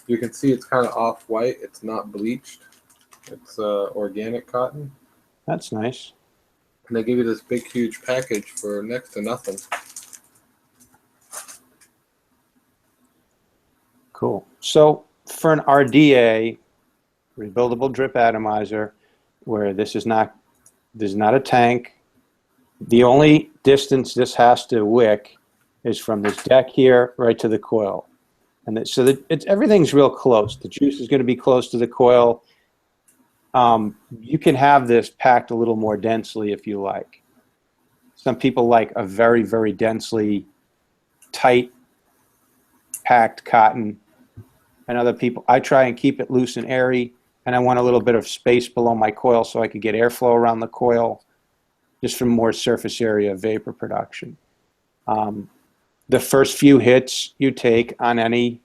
you can see it's kind of off-white. It's not bleached. It's organic cotton.
That's nice.
And they give you this big, huge package for next to nothing.
Cool. So for an RDA, rebuildable drip atomizer, where this is not a tank. The only distance this has to wick is from this deck here right to the coil, and so that everything's real close. The juice is going to be close to the coil. You can have this packed a little more densely if you like. Some people like a very, very densely tight packed cotton, and other people, I try and keep it loose and airy. And I want a little bit of space below my coil so I could get airflow around the coil, just for more surface area vapor production. The first few hits you take on any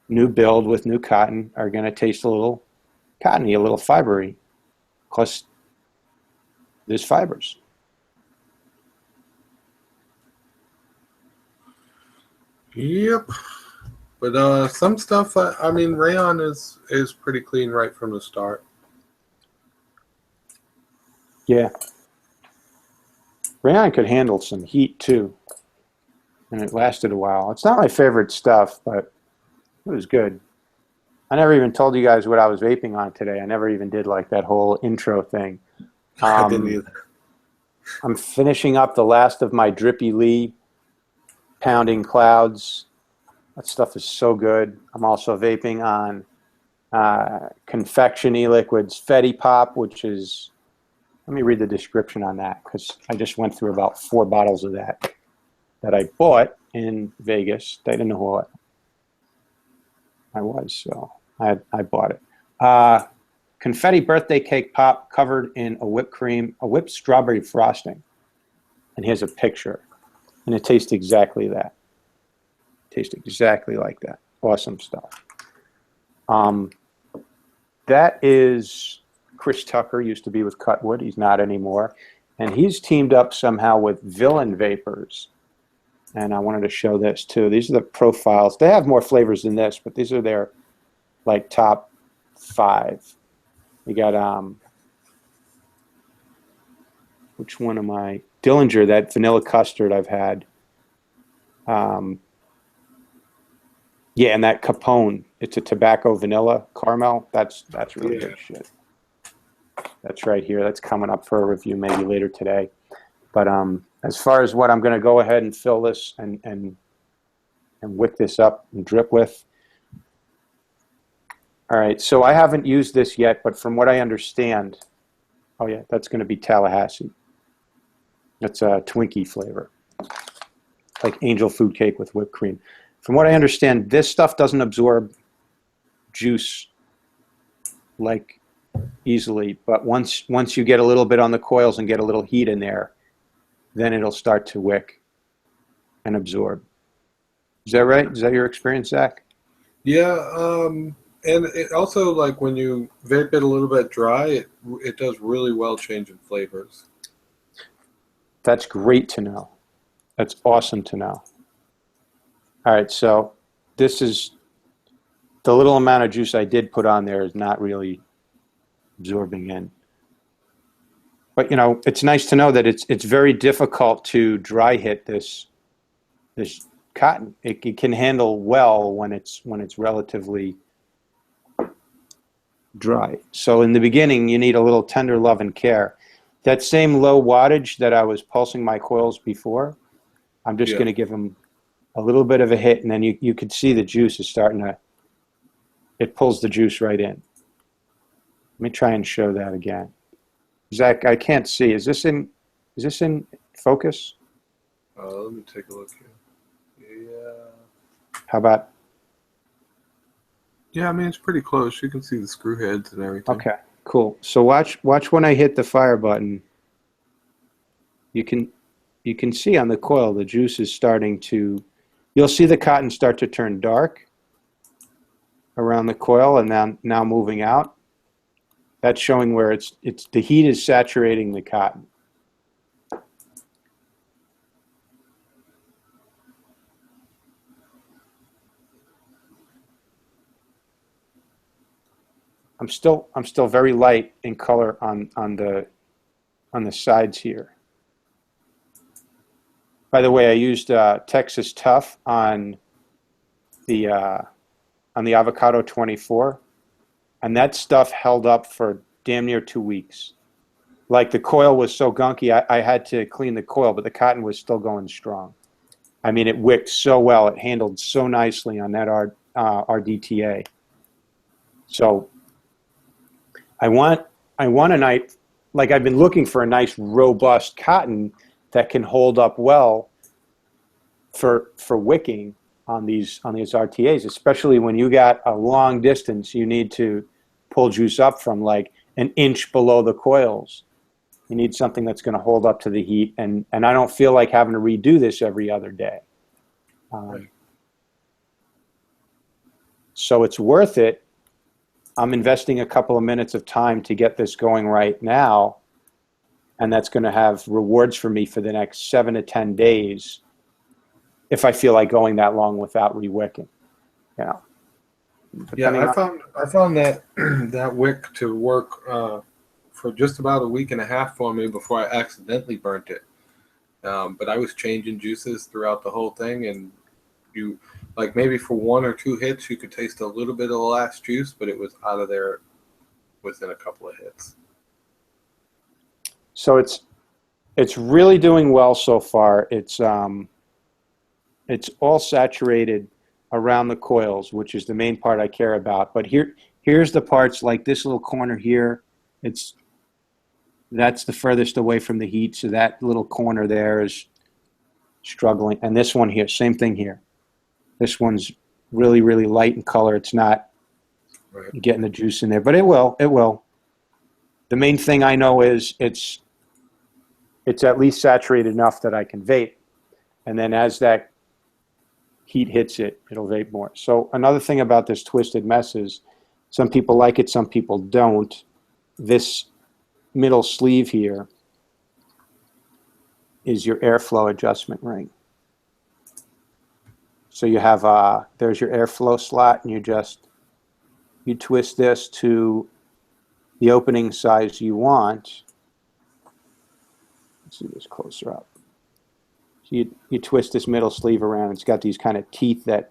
new build with new cotton are going to taste a little cottony, a little fibery. Plus, there's fibers.
Yep. But some stuff, I mean, rayon is pretty clean right from the start.
Yeah. Rayon could handle some heat too, and it lasted a while. It's not my favorite stuff, but it was good. I never even told you guys what I was vaping on today. I never even did like that whole intro thing.
I didn't either.
I'm finishing up the last of my Drippy Lee Pounding Clouds. That stuff is so good. I'm also vaping on Confection E-Liquids Fetty Pop, which is, let me read the description on that because I just went through about 4 bottles of that I bought in Vegas. They didn't know what I was, so I bought it. Confetti birthday cake pop covered in a whipped strawberry frosting. And here's a picture. And it tastes exactly that. Tastes exactly like that. Awesome stuff. That is Chris Tucker, used to be with Cutwood. He's not anymore. And he's teamed up somehow with Villain Vapors. And I wanted to show this too. These are the profiles. They have more flavors than this, but these are their like top 5. We got which one am I? Dillinger, that vanilla custard I've had. Yeah, and that Capone. It's a tobacco vanilla caramel. That's really good shit. That's right here. That's coming up for a review maybe later today. But as far as what I'm going to go ahead and fill this and wick this up and drip with. All right, so I haven't used this yet, but from what I understand, oh yeah, that's going to be Tallahassee. That's a Twinkie flavor, like angel food cake with whipped cream. From what I understand, this stuff doesn't absorb juice like easily, but once you get a little bit on the coils and get a little heat in there, then it'll start to wick and absorb. Is that right? Is that your experience, Zach?
Yeah, and it also, like, when you vape it a little bit dry, it does really well changing flavors.
That's great to know. That's awesome to know. All right, so this is the little amount of juice I did put on there is not really absorbing in. But, you know, it's nice to know that it's very difficult to dry hit this cotton. It can handle well when it's relatively dry. So in the beginning, you need a little tender love and care. That same low wattage that I was pulsing my coils before, I'm just going to give them a little bit of a hit, and then you could see the juice is starting to, it pulls the juice right in. Let me try and show that again. Zach, I can't see. Is this in focus?
Let me take a look here. Yeah.
How about?
Yeah, I mean, it's pretty close. You can see the screw heads and everything.
Okay, cool. So watch when I hit the fire button. You can see on the coil the juice is starting to, you'll see the cotton start to turn dark around the coil and now moving out. That's showing where it's the heat is saturating the cotton. I'm still very light in color on the sides here. By the way, I used Texas Tough on the Avocado 24, and that stuff held up for damn near 2 weeks. Like, the coil was so gunky, I had to clean the coil, but the cotton was still going strong. I mean, it wicked so well. It handled so nicely on that RDTA. So I want a nice, like, I've been looking for a nice robust cotton that can hold up well for wicking on these RTAs, especially when you got a long distance you need to pull juice up from, like an inch below the coils. You need something that's going to hold up to the heat, and I don't feel like having to redo this every other day.
Right.
So it's worth it I'm investing a couple of minutes of time to get this going right now, and that's going to have rewards for me for the next 7 to 10 days if I feel like going that long without rewicking. Yeah.
Yeah, I found that that wick to work for just about a week and a half for me before I accidentally burnt it. But I was changing juices throughout the whole thing, and you like maybe for 1 or 2 hits you could taste a little bit of the last juice, but it was out of there within a couple of hits.
So it's really doing well so far. It's all saturated around the coils, which is the main part I care about. But here's the parts like this little corner here. That's the furthest away from the heat, so that little corner there is struggling. And this one here, same thing here. This one's really, really light in color. It's not getting the juice in there, but it will. It will. The main thing I know is it's at least saturated enough that I can vape. And then as that heat hits it, it'll vape more. So another thing about this Twisted Mess is some people like it, some people don't. This middle sleeve here is your airflow adjustment ring. So you have there's your airflow slot, and you twist this to the opening size you want. Let's see this closer up. So you twist this middle sleeve around. It's got these kind of teeth that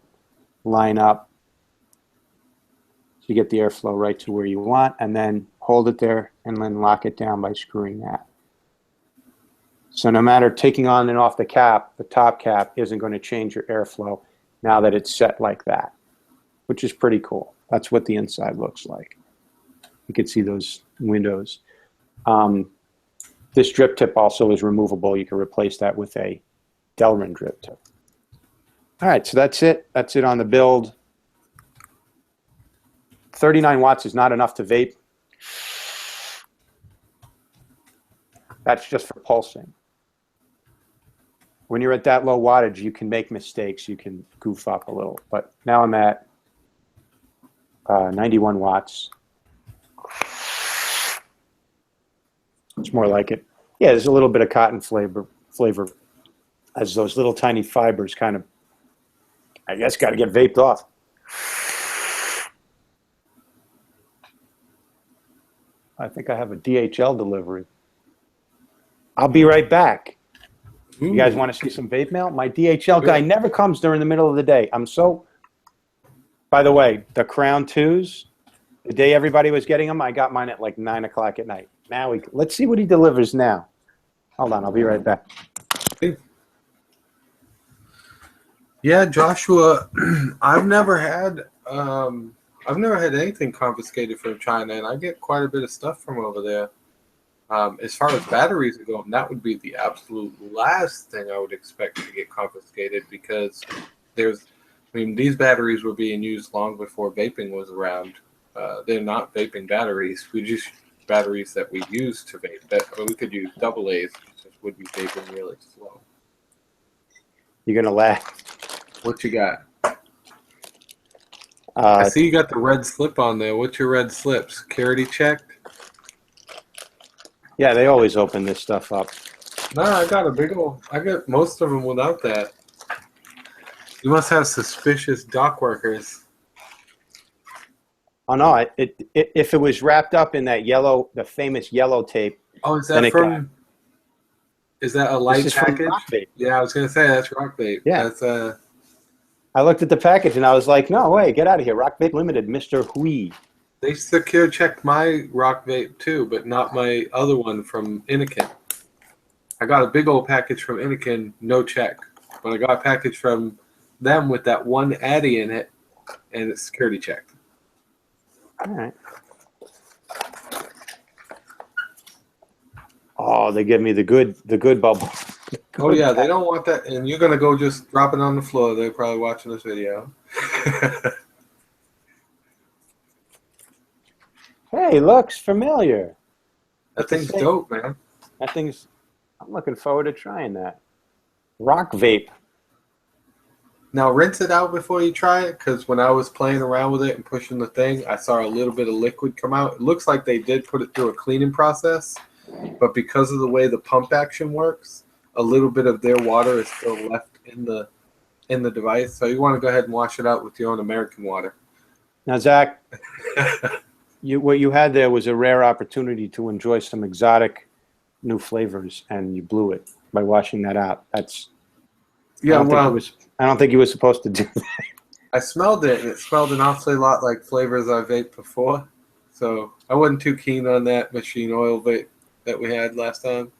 line up. So you get the airflow right to where you want, and then hold it there and then lock it down by screwing that. So no matter taking on and off the cap, the top cap isn't going to change your airflow now that it's set like that, which is pretty cool. That's what the inside looks like. You can see those windows. This drip tip also is removable. You can replace that with a Delrin drip tip. All right, so that's it. That's it on the build. 39 watts is not enough to vape. That's just for pulsing. When you're at that low wattage, you can make mistakes. You can goof up a little. But now I'm at 91 watts. It's more like it. Yeah, there's a little bit of cotton flavor as those little tiny fibers kind of, I guess, got to get vaped off. I think I have a DHL delivery. I'll be right back. Ooh. You guys want to see some vape mail? My DHL guy never comes during the middle of the day. By the way, the Crown 2s, the day everybody was getting them, I got mine at like 9 o'clock at night. Now let's see what he delivers now. Hold on, I'll be right back.
Yeah, Joshua, I've never had anything confiscated from China, and I get quite a bit of stuff from over there. As far as batteries go, that would be the absolute last thing I would expect to get confiscated, because these batteries were being used long before vaping was around. They're not vaping batteries. We just batteries that we use to vape. We could use AA's, which would be vaping really slow.
You're gonna laugh.
What you got? I see you got the red slip on there. What's your red slip? Security checked?
Yeah, they always open this stuff up.
No, I got most of them without that. You must have suspicious dock workers.
Oh no! If it was wrapped up in that the famous yellow tape.
Oh, is that is that a light package? Yeah, I was gonna say that's Rock Vape.
Yeah,
that's
I looked at the package and I was like, no way, get out of here! Rock Vape Limited, Mr. Hui.
They secure checked my Rock Vape too, but not my other one from Innikin. I got a big old package from Innikin, no check, but I got a package from them with that one Addy in it, and it's security checked.
All right. Oh, they give me the good bubble.
Oh yeah, they don't want that, and you're gonna go just drop it on the floor. They're probably watching this video.
Hey, looks familiar.
That thing's dope, man.
I'm looking forward to trying that. Rock Vape.
Now rinse it out before you try it, because when I was playing around with it and pushing the thing, I saw a little bit of liquid come out. It looks like they did put it through a cleaning process, but because of the way the pump action works, a little bit of their water is still left in the device. So you want to go ahead and wash it out with your own American water.
Now, Zach, what you had there was a rare opportunity to enjoy some exotic new flavors, and you blew it by washing that out. That's
Yeah,
I don't think you were supposed to do that.
I smelled it, and it smelled an awfully lot like flavors I vaped before. So I wasn't too keen on that machine oil vape that we had last time.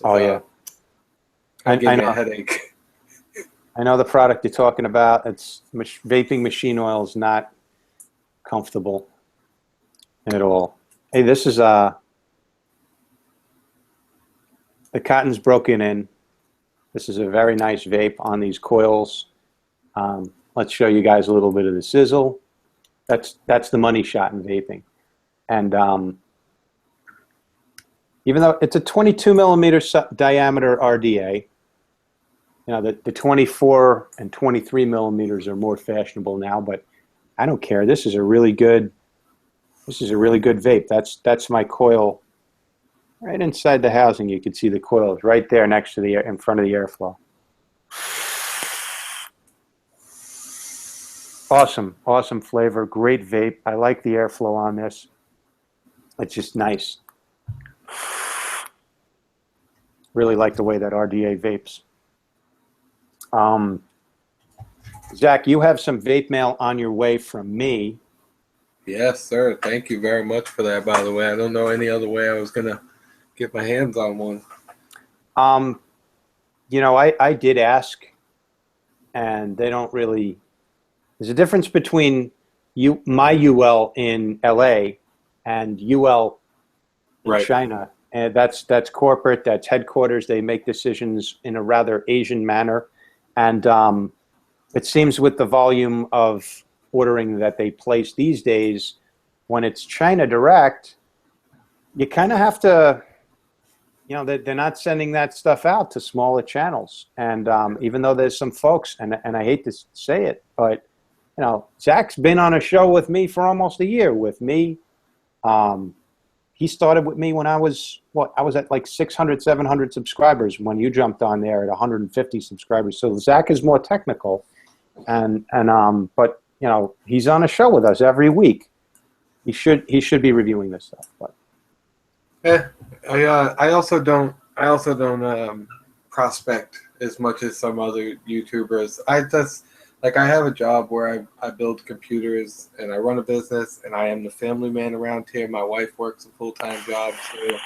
Oh, yeah.
I gave me a headache.
I know the product you're talking about. It's vaping machine oil is not comfortable at all. Hey, this is the cotton's broken in. This is a very nice vape on these coils. Let's show you guys a little bit of the sizzle. That's the money shot in vaping. And even though it's a 22 millimeter diameter RDA, you know, the 24 and 23 millimeters are more fashionable now, but I don't care. This is a really good vape. That's my coil. Right inside the housing, you can see the coils right there next to in front of the airflow. Awesome, awesome flavor, great vape. I like the airflow on this. It's just nice. Really like the way that RDA vapes. Zach, you have some vape mail on your way from me.
Yes, sir. Thank you very much for that, by the way. I don't know any other way I was going to get my hands on one.
You know, I did ask, and they don't really. There's a difference between my UL in LA and UL in China, and that's corporate, that's headquarters. They make decisions in a rather Asian manner, and it seems with the volume of ordering that they place these days, when it's China direct, you kind of have to. You know, they're not sending that stuff out to smaller channels. And even though there's some folks, and I hate to say it, but, you know, Zach's been on a show with me for almost a year with me. He started with me when I was at like 600, 700 subscribers when you jumped on there at 150 subscribers. So Zach is more technical. But, you know, he's on a show with us every week. He should be reviewing this stuff, but.
I also don't prospect as much as some other YouTubers. I have a job where I build computers and I run a business and I am the family man around here. My wife works a full-time job, so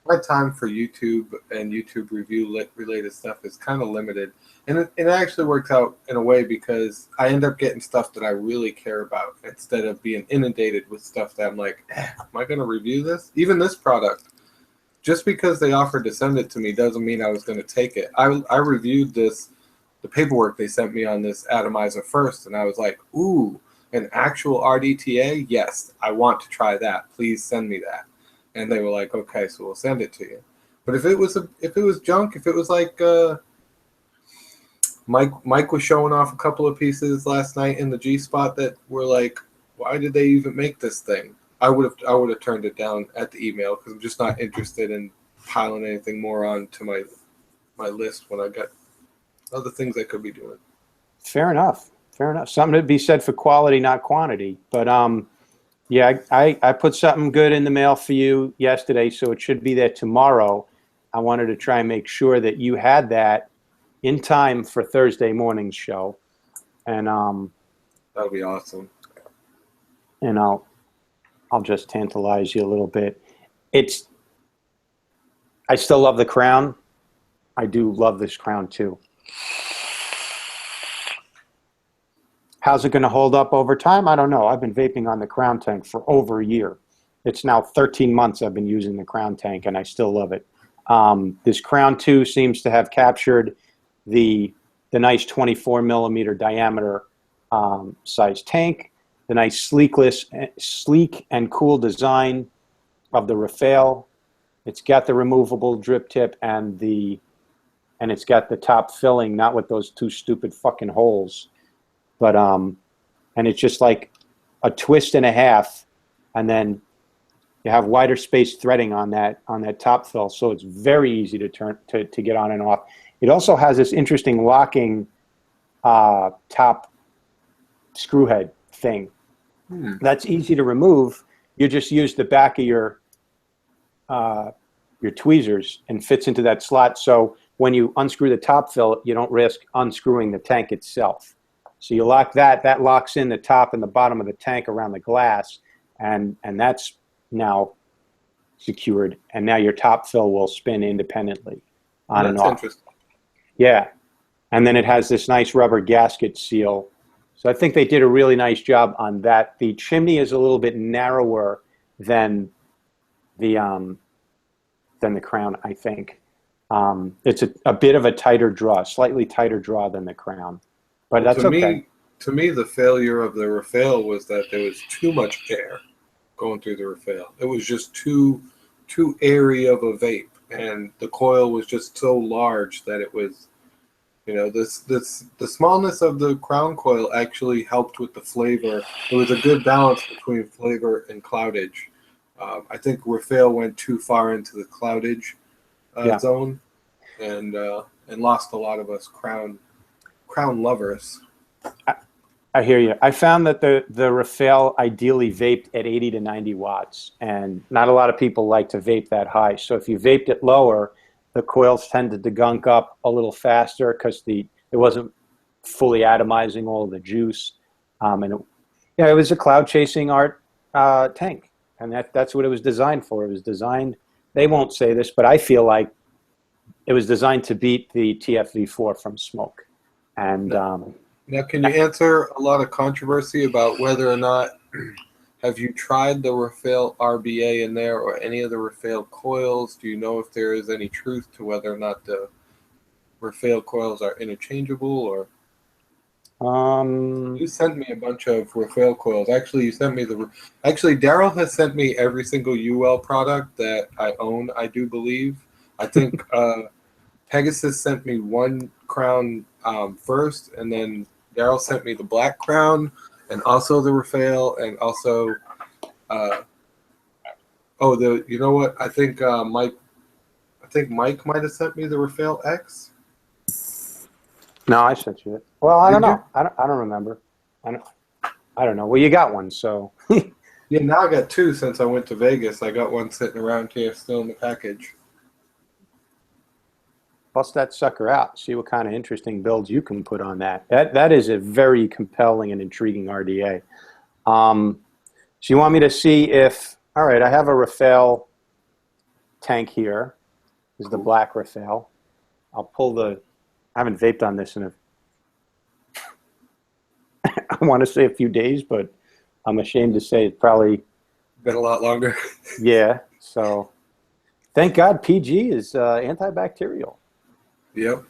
my time for YouTube and YouTube review related stuff is kind of limited. And it actually works out in a way because I end up getting stuff that I really care about instead of being inundated with stuff that I'm like, am I going to review this? Even this product. Just because they offered to send it to me doesn't mean I was going to take it. I reviewed the paperwork they sent me on this atomizer first, and I was like, ooh, an actual RDTA? Yes, I want to try that. Please send me that. And they were like, okay, so we'll send it to you. But if it was junk, if it was like Mike was showing off a couple of pieces last night in the G spot that were like, why did they even make this thing? I would have turned it down at the email because I'm just not interested in piling anything more onto my list when I got other things I could be doing.
Fair enough. Something to be said for quality, not quantity. But yeah, I put something good in the mail for you yesterday, so it should be there tomorrow. I wanted to try and make sure that you had that in time for Thursday morning's show, and
that'll be awesome.
And I'll just tantalize you a little bit. I still love the Crown. I do love this Crown too. How's it going to hold up over time? I don't know. I've been vaping on the Crown Tank for over a year. It's now 13 months I've been using the Crown Tank, and I still love it. This Crown 2 seems to have captured the nice 24 millimeter diameter size tank, the nice sleek and cool design of the Rafael. It's got the removable drip tip and the and it's got the top filling, not with those two stupid fucking holes, but and it's just like a twist and a half, and then you have wider space threading on that top fill, so it's very easy to turn to get on and off. It also has this interesting locking top screw head thing. That's easy to remove. You just use the back of your tweezers and fits into that slot. So when you unscrew the top fill, you don't risk unscrewing the tank itself. So you lock that. That locks in the top and the bottom of the tank around the glass, and that's now secured. And now your top fill will spin independently on and off. That's interesting. Yeah. And then it has this nice rubber gasket seal. So I think they did a really nice job on that. The chimney is a little bit narrower than the crown, I think. It's a bit of a tighter draw, slightly tighter draw than the crown. But that's okay.
To me, the failure of the Rafael was that there was too much air going through the Rafael. It was just too airy of a vape, and the coil was just so large that it was, the smallness of the crown coil actually helped with the flavor. It was a good balance between flavor and cloudage. I think Rafael went too far into the cloudage zone, and lost a lot of us crown lovers.
I hear you. I found that the Rafael ideally vaped at 80 to 90 watts, and not a lot of people like to vape that high. So if you vaped it lower, the coils tended to gunk up a little faster because it wasn't fully atomizing all of the juice. And it was a cloud chasing art tank, and that's what it was designed for. It was designed. They won't say this, but I feel like it was designed to beat the TFV4 from smoke. And
now, can you answer a lot of controversy about whether or not have you tried the Rafael RBA in there or any of the Rafael coils? Do you know if there is any truth to whether or not the Rafael coils are interchangeable? Or you sent me a bunch of Rafael coils. Actually, you sent me Daryl has sent me every single UL product that I own, I do believe. I think Pegasus sent me one crown first, and then Daryl sent me the black crown, and also the Rafael, and also you know what? I think Mike might have sent me the Rafael X.
No, I sent you it. Well, I don't know. I don't remember. I don't know. Well, you got one, so.
Yeah, now I got two since I went to Vegas. I got one sitting around here still in the package.
Bust that sucker out. See what kind of interesting builds you can put on that. That is a very compelling and intriguing RDA. So you want me to see if, all right, I have a Rafael tank here. This is the black Rafael. I'll pull I haven't vaped on this in I want to say a few days, but I'm ashamed to say it's probably
been a lot longer.
Yeah. So thank God PG is antibacterial.
Yep.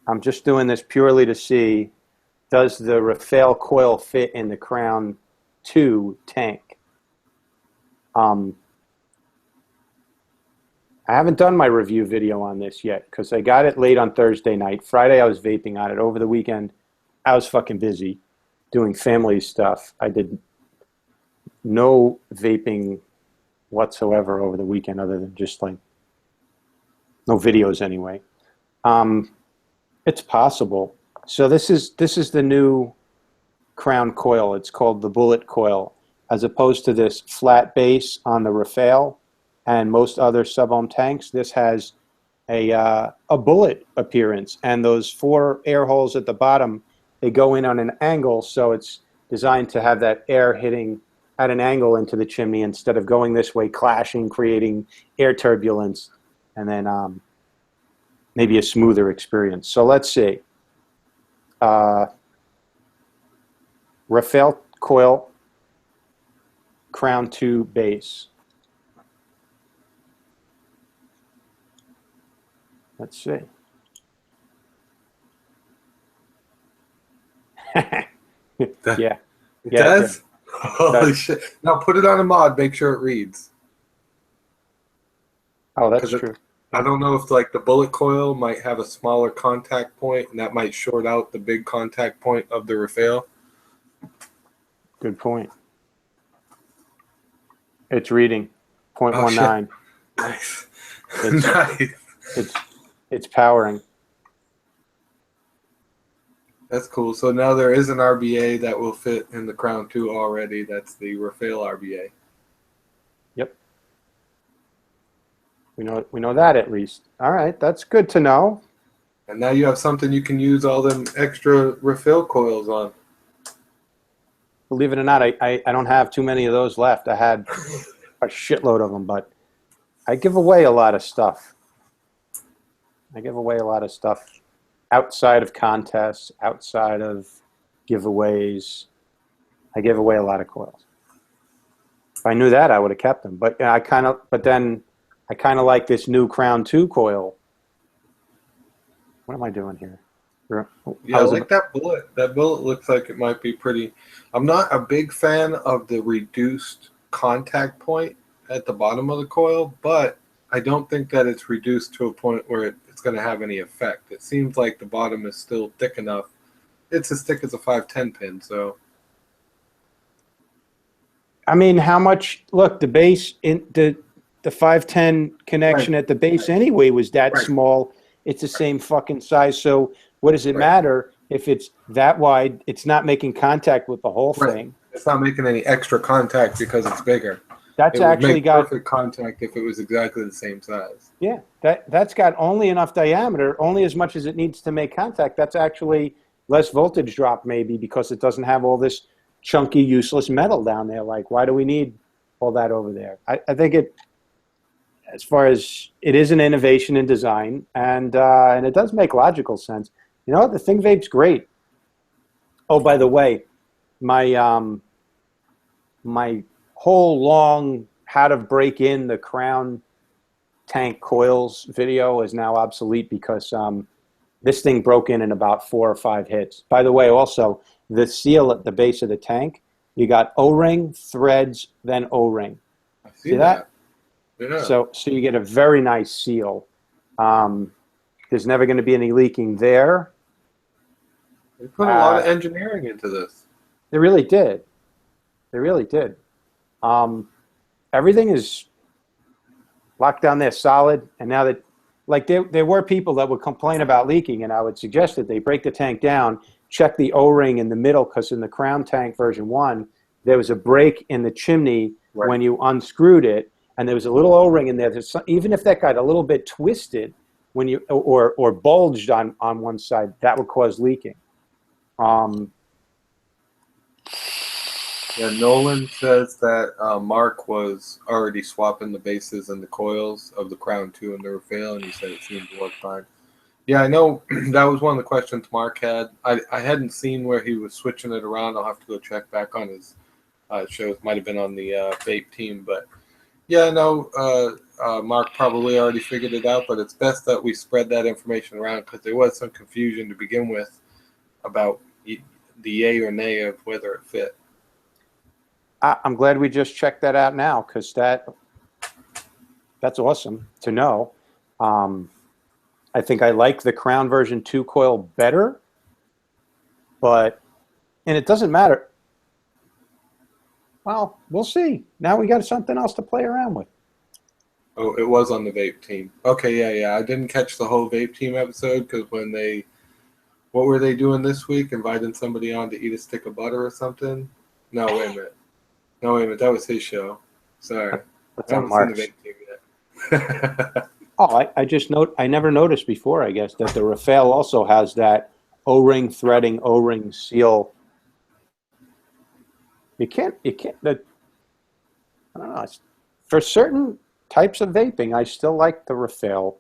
I'm just doing this purely to see, does the Rafael coil fit in the Crown 2 tank? I haven't done my review video on this yet because I got it late on Thursday night. Friday I was vaping on it. Over the weekend I was fucking busy doing family stuff. I did no vaping whatsoever over the weekend other than just like no videos anyway. It's possible. So this is the new Crown coil. It's called the Bullet coil, as opposed to this flat base on the Rafael and most other sub-ohm tanks. This has a bullet appearance, and those 4 air holes at the bottom, they go in on an angle, so it's designed to have that air hitting at an angle into the chimney instead of going this way, clashing, creating air turbulence, and then maybe a smoother experience. So let's see. Rafael coil, Crown 2 base. Let's see. Yeah.
It does? Holy shit. Now put it on a mod, make sure it reads.
Oh, that's
'Cause
true.
I don't know if like the bullet coil might have a smaller contact point, and that might short out the big contact point of the refail.
Good point. It's reading
Oh shit!
0.19.
Nice,
It's
nice.
it's it's powering.
That's cool. So now there is an RBA that will fit in the Crown 2 already. That's the refail RBA.
Yep. We know that at least. All right, that's good to know.
And now you have something you can use all them extra refill coils on.
Believe it or not, I don't have too many of those left. I had a shitload of them, but I give away a lot of stuff. I give away a lot of stuff outside of contests, outside of giveaways. I give away a lot of coils. If I knew that, I would have kept them. But then I kind of like this new Crown 2 coil. What am I doing here?
Yeah, I like that bullet. That bullet looks like it might be pretty. I'm not a big fan of the reduced contact point at the bottom of the coil, but I don't think that it's reduced to a point where it's going to have any effect. It seems like the bottom is still thick enough. It's as thick as a 510 pin, so.
I mean, how much? Look, the base in the 510 connection
Right.
at the base anyway was that
Right.
small. It's the same fucking size. So what does it
Right.
matter if it's that wide? It's not making contact with the whole
Right.
thing.
It's not making any extra contact because it's bigger.
That's
It would
actually
make
got
perfect contact if it was exactly the same size.
yeah. That's got only enough diameter, only as much as it needs to make contact. That's actually less voltage drop maybe because it doesn't have all this chunky useless metal down there. Like, why do we need all that over there? I think it. As far as it is an innovation in design, and it does make logical sense. You know what? The Thing Vape's great. Oh, by the way, my whole long how to break in the Crown tank coils video is now obsolete because this thing broke in about 4 or 5 hits. By the way, also the seal at the base of the tank, you got O-ring, threads, then O-ring.
I see that. Yeah.
So you get a very nice seal. There's never going to be any leaking there.
They put a lot of engineering into this.
They really did. They really did. Everything is locked down there solid. And now that, like, there were people that would complain about leaking, and I would suggest that they break the tank down, check the O-ring in the middle, because in the Crown tank version 1, there was a break in the chimney when you unscrewed it. And there was a little O-ring in there. Even if that got a little bit twisted when you or bulged on one side, that would cause leaking.
Yeah, Nolan says that Mark was already swapping the bases and the coils of the Crown 2 and the refail, and he said it seemed to work fine. Yeah, I know that was one of the questions Mark had. I hadn't seen where he was switching it around. I'll have to go check back on his shows. Might have been on the vape team, but yeah, no, Mark probably already figured it out, but it's best that we spread that information around because there was some confusion to begin with about the yay or nay of whether it fit.
I'm glad we just checked that out now because that's awesome to know. I think I like the Crown version 2 coil better, and it doesn't matter. Well, we'll see. Now we got something else to play around with.
Oh, it was on the vape team. Okay, yeah. I didn't catch the whole vape team episode because what were they doing this week? Inviting somebody on to eat a stick of butter or something? No, wait a minute. That was his show. Sorry.
That's
I
on
haven't
Mark's.
seen the vape team yet.
Oh, I never noticed before, I guess, that the Rafael also has that O-ring threading, O-ring seal. I don't know. For certain types of vaping, I still like the Rafael.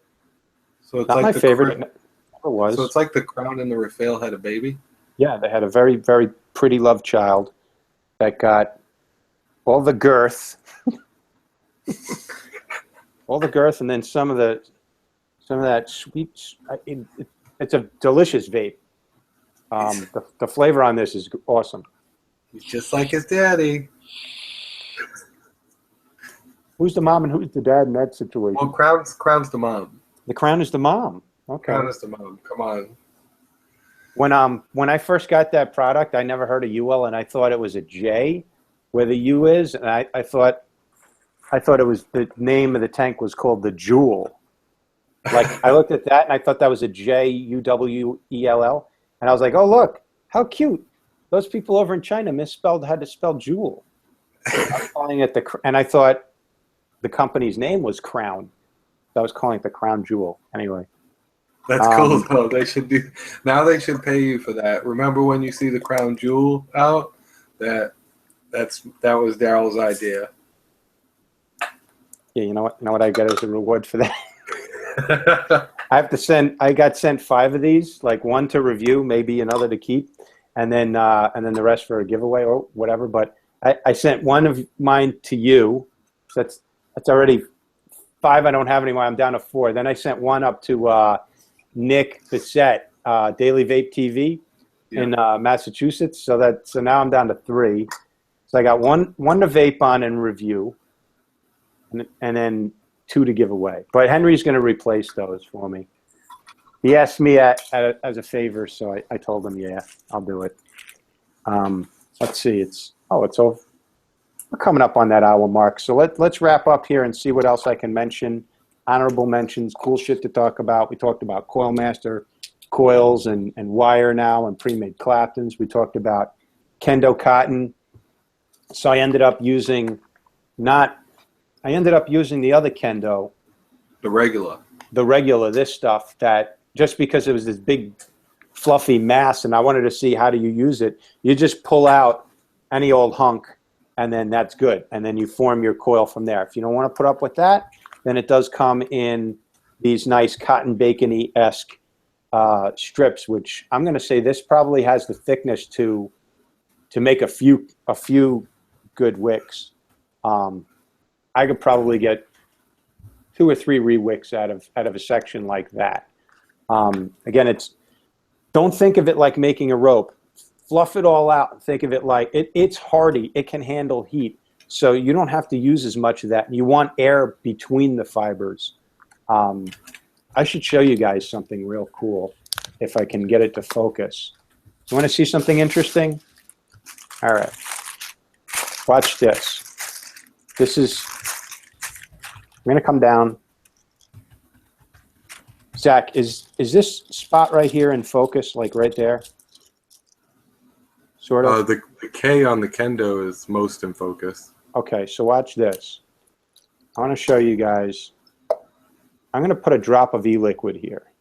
So it's
Not
like
my
the
favorite. It never was.
So it's like the Crown and the refail had a baby?
Yeah, they had a very, very pretty love child that got all the girth, and then some of that sweet. It's a delicious vape. The flavor on this is awesome.
He's just like his daddy.
Who's the mom and who's the dad in that situation?
Well, Crown's the mom.
The Crown is the mom. Okay.
Crown is the mom. Come on.
When I first got that product, I never heard of UL, and I thought it was a J, where the U is, and I thought it was the name of the tank was called the Jewel. Like I looked at that and I thought that was a Jewell, and I was like, oh look, how cute! Those people over in China misspelled how to spell Jewel. I'm calling it and I thought the company's name was Crown. So I was calling it the Crown Jewel. Anyway.
That's cool though. They should pay you for that. Remember when you see the Crown Jewel out? That was Daryl's idea.
Yeah, you know what I get as a reward for that? I got sent 5 of these, like 1 to review, maybe another to keep, and then the rest for a giveaway or whatever. But I sent 1 of mine to you. So that's already 5 I don't have anymore. I'm down to 4. Then I sent 1 up to Nick Bissett, Daily Vape TV in Massachusetts. So now I'm down to 3. So I got one to vape on and review, and then 2 to give away. But Henry's going to replace those for me. He asked me as a favor, so I told him, yeah, I'll do it. Let's see, it's over. We're coming up on that hour mark. So let's wrap up here and see what else I can mention. Honorable mentions, cool shit to talk about. We talked about Coil Master coils and wire now and pre-made Claptons. We talked about Kendo cotton. So I ended up using the other Kendo.
The regular, this stuff, that just because it was this big fluffy mass and I wanted to see how do you use it, you just pull out any old hunk and then that's good. And then you form your coil from there. If you don't want to put up with that, then it does come in these nice cotton bacon-y-esque strips, which I'm going to say this probably has the thickness to make a few good wicks. I could probably get 2 or 3 re-wicks out of a section like that. Again, don't think of it like making a rope. Fluff it all out and think of it like it's hardy. It can handle heat. So you don't have to use as much of that. You want air between the fibers. I should show you guys something real cool if I can get it to focus. You want to see something interesting? All right. Watch this. I'm going to come down. Zach, is this spot right here in focus, like right there? Sort of? The K on the Kendo is most in focus.
Okay, so watch this. I want to show you guys. I'm going to put a drop of e-liquid here.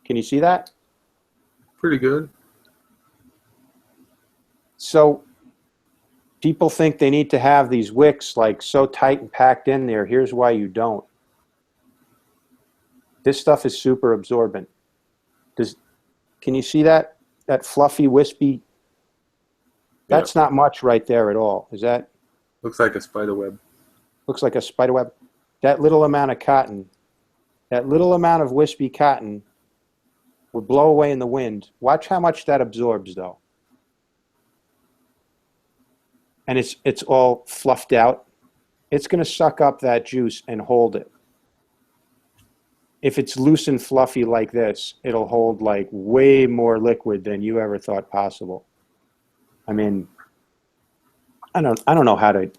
Can you see that?
Pretty good.
So people think they need to have these wicks like so tight and packed in there. Here's why you don't. This stuff is super absorbent. Can you see that fluffy, wispy? That's not much right there at all. Is that?
Looks like a spider web.
Looks like a spider web. That little amount of cotton, that little amount of wispy cotton would blow away in the wind. Watch how much that absorbs, though. And it's all fluffed out. It's going to suck up that juice and hold it. If it's loose and fluffy like this, it'll hold like way more liquid than you ever thought possible. I mean, I don't know how to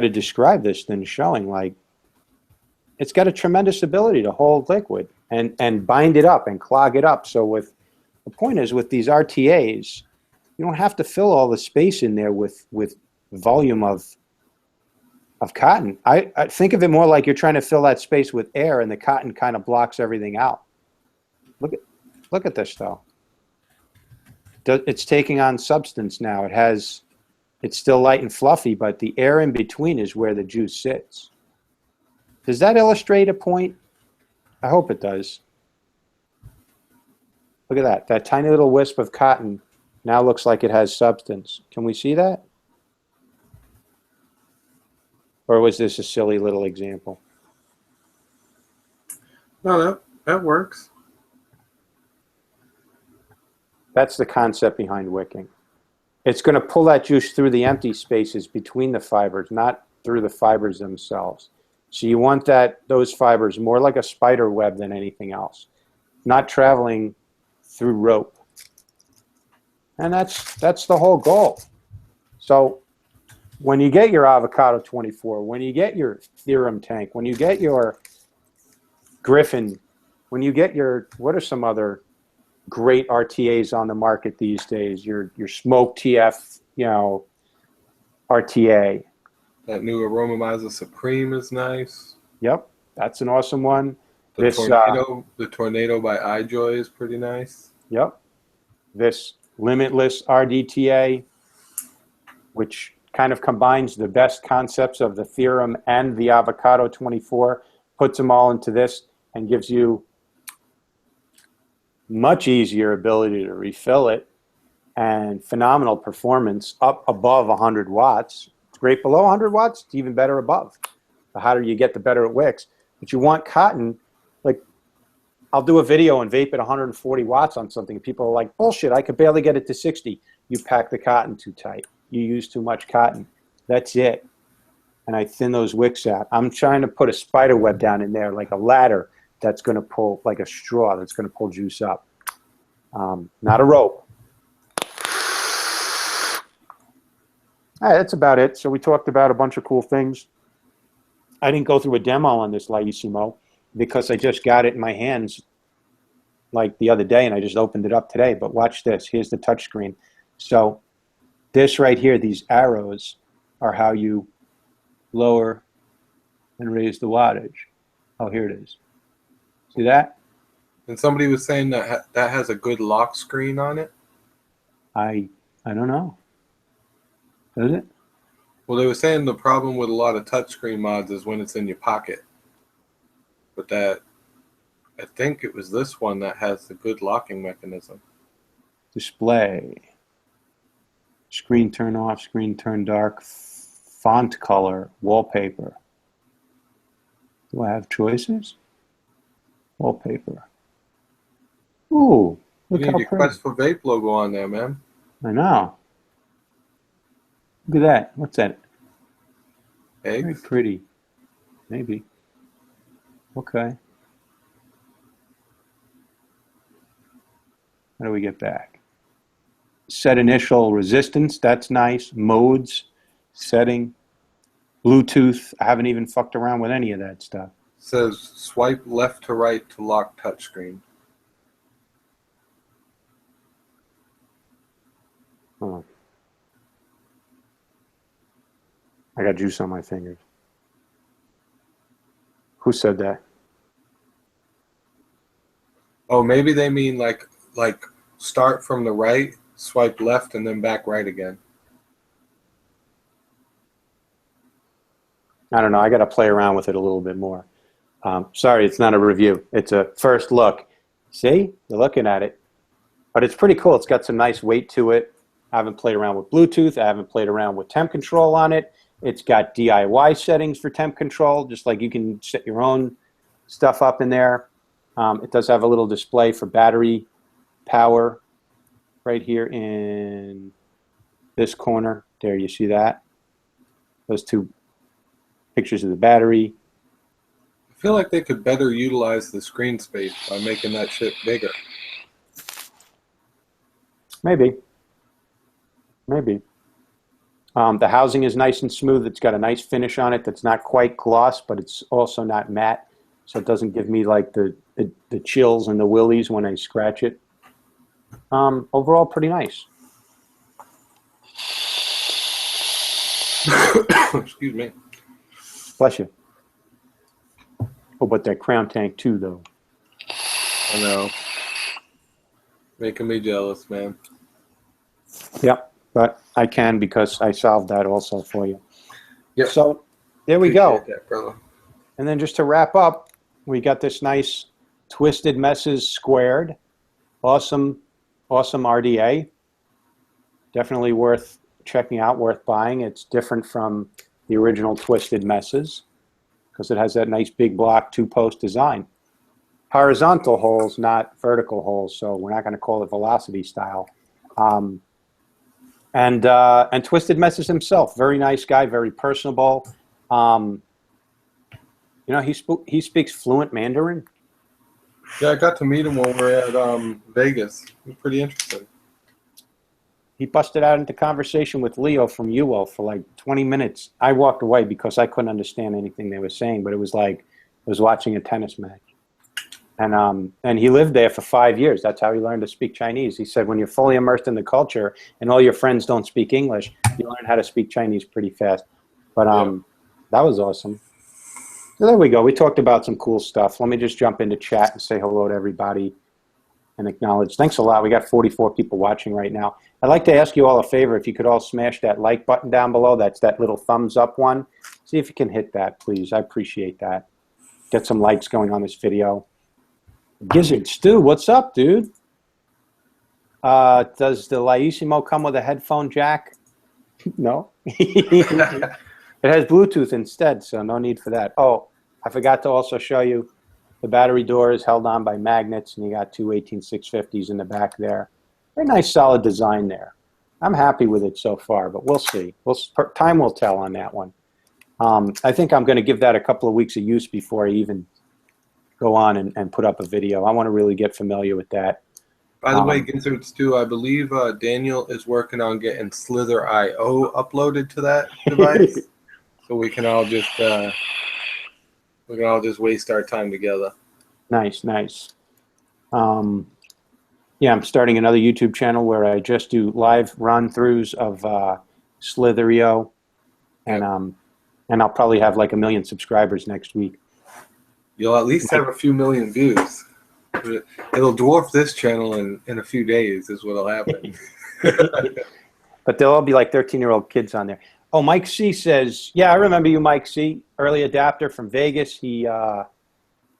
describe this than showing, like, it's got a tremendous ability to hold liquid and bind it up and clog it up. So the point is with these RTAs, you don't have to fill all the space in there with volume of cotton. I think of it more like you're trying to fill that space with air and the cotton kind of blocks everything out. Look at this though. It's taking on substance now. It's still light and fluffy, but the air in between is where the juice sits. Does that illustrate a point? I hope it does. Look at that. That tiny little wisp of cotton now looks like it has substance. Can we see that? Or was this a silly little example?
No, that works.
That's the concept behind wicking. it's going to pull that juice through the empty spaces between the fibers, not through the fibers themselves. So you want those fibers more like a spider web than anything else, not traveling through rope. And that's the whole goal. So when you get your Avocado 24, when you get your Theorem tank, when you get your Griffin, when you get your, what are some other great RTAs on the market these days? Your Smoke TF, RTA.
That new Aromomizer Supreme is nice.
Yep, that's an awesome one.
The Tornado by iJoy is pretty nice.
Yep. This Limitless RDTA, which kind of combines the best concepts of the Theorem and the Avocado 24, puts them all into this and gives you much easier ability to refill it and phenomenal performance up above 100 watts. It's great below 100 watts. It's even better above. The hotter you get, the better it wicks. But you want cotton. Like, I'll do a video and vape at 140 watts on something. People are like, bullshit, I could barely get it to 60. You pack the cotton too tight. You use too much cotton. That's it. And I thin those wicks out. I'm trying to put a spider web down in there, like a ladder that's going to pull, like a straw that's going to pull juice up. Not a rope. All right, that's about it. So we talked about a bunch of cool things. I didn't go through a demo on this Laisimo because I just got it in my hands like the other day and I just opened it up today. But watch this. Here's the touchscreen. So this right here, these arrows are how you lower and raise the wattage. Oh, here it is. See that?
And somebody was saying that that has a good lock screen on it.
I don't know. Does it?
Well, they were saying the problem with a lot of touchscreen mods is when it's in your pocket. But that, I think it was this one that has the good locking mechanism.
Display. Screen turn off, screen turn dark, font color, wallpaper. Do I have choices? Wallpaper. Ooh, look
You
how
need your
pretty.
Quest for Vape logo on there, man.
I know. Look at that. What's that? Very
Eggs?
pretty. Maybe. Okay. How do we get back? Set initial resistance. That's nice. Modes. Setting. Bluetooth. I haven't even fucked around with any of that stuff.
Says swipe left to right to lock touchscreen.
Oh. I got juice on my fingers. Who said that?
Oh, maybe they mean like start from the right, swipe left, and then back right again.
I don't know. I got to play around with it a little bit more. Sorry, it's not a review. It's a first look. See? You're looking at it. But it's pretty cool. It's got some nice weight to it. I haven't played around with Bluetooth. I haven't played around with temp control on it. It's got DIY settings for temp control, just like you can set your own stuff up in there. It does have a little display for battery power right here in this corner. There, you see that? Those two pictures of the battery.
I feel like they could better utilize the screen space by making that shit bigger.
Maybe. Maybe. The housing is nice and smooth. It's got a nice finish on it that's not quite gloss, but it's also not matte. So it doesn't give me like the chills and the willies when I scratch it. Overall, pretty nice.
Excuse me.
Bless you. Oh, but that Crown Tank too, though.
I know. Making me jealous, man.
Yep, but I can because I solved that also for you.
Yep.
So there we go.
Appreciate that, brother.
And then just to wrap up, we got this nice Twisted Messes squared. Awesome, awesome RDA. Definitely worth checking out, worth buying. It's different from the original Twisted Messes because it has that nice big block two-post design. Horizontal holes, not vertical holes, so we're not going to call it velocity style. And Twisted Messes himself, very nice guy, very personable. You know, he speaks fluent Mandarin.
Yeah, I got to meet him when we were at Vegas. It was pretty interesting.
He busted out into conversation with Leo from UO for like 20 minutes. I walked away because I couldn't understand anything they were saying, but it was like I was watching a tennis match. And he lived there for 5 years. That's how he learned to speak Chinese. He said, when you're fully immersed in the culture and all your friends don't speak English, you learn how to speak Chinese pretty fast. But that was awesome. So there we go. We talked about some cool stuff. Let me just jump into chat and say hello to everybody and acknowledge. Thanks a lot. We got 44 people watching right now. I'd like to ask you all a favor. If you could all smash that like button down below. That's that little thumbs up one. See if you can hit that, please. I appreciate that. Get some likes going on this video. Gizzard Stu, what's up, dude? Does the Laisimo come with a headphone jack? No. It has Bluetooth instead, so no need for that. Oh, I forgot to also show you the battery door is held on by magnets, and you got two 18650s in the back there. Very nice, solid design there. I'm happy with it so far, but we'll see. Time will tell on that one. I think I'm going to give that a couple of weeks of use before I even go on and put up a video. I want to really get familiar with that.
By the way, Gizzard Stu, I believe Daniel is working on getting Slither.io uploaded to that device, so we can all just waste our time together. Nice,
nice. Yeah, I'm starting another YouTube channel where I just do live run-throughs of Slither.io, and I'll probably have like 1 million subscribers next week.
You'll at least have a few million views. It'll dwarf this channel in a few days is what'll happen.
But they'll all be like 13-year-old kids on there. Oh, Mike C says, yeah, I remember you, Mike C. Early adapter from Vegas. He got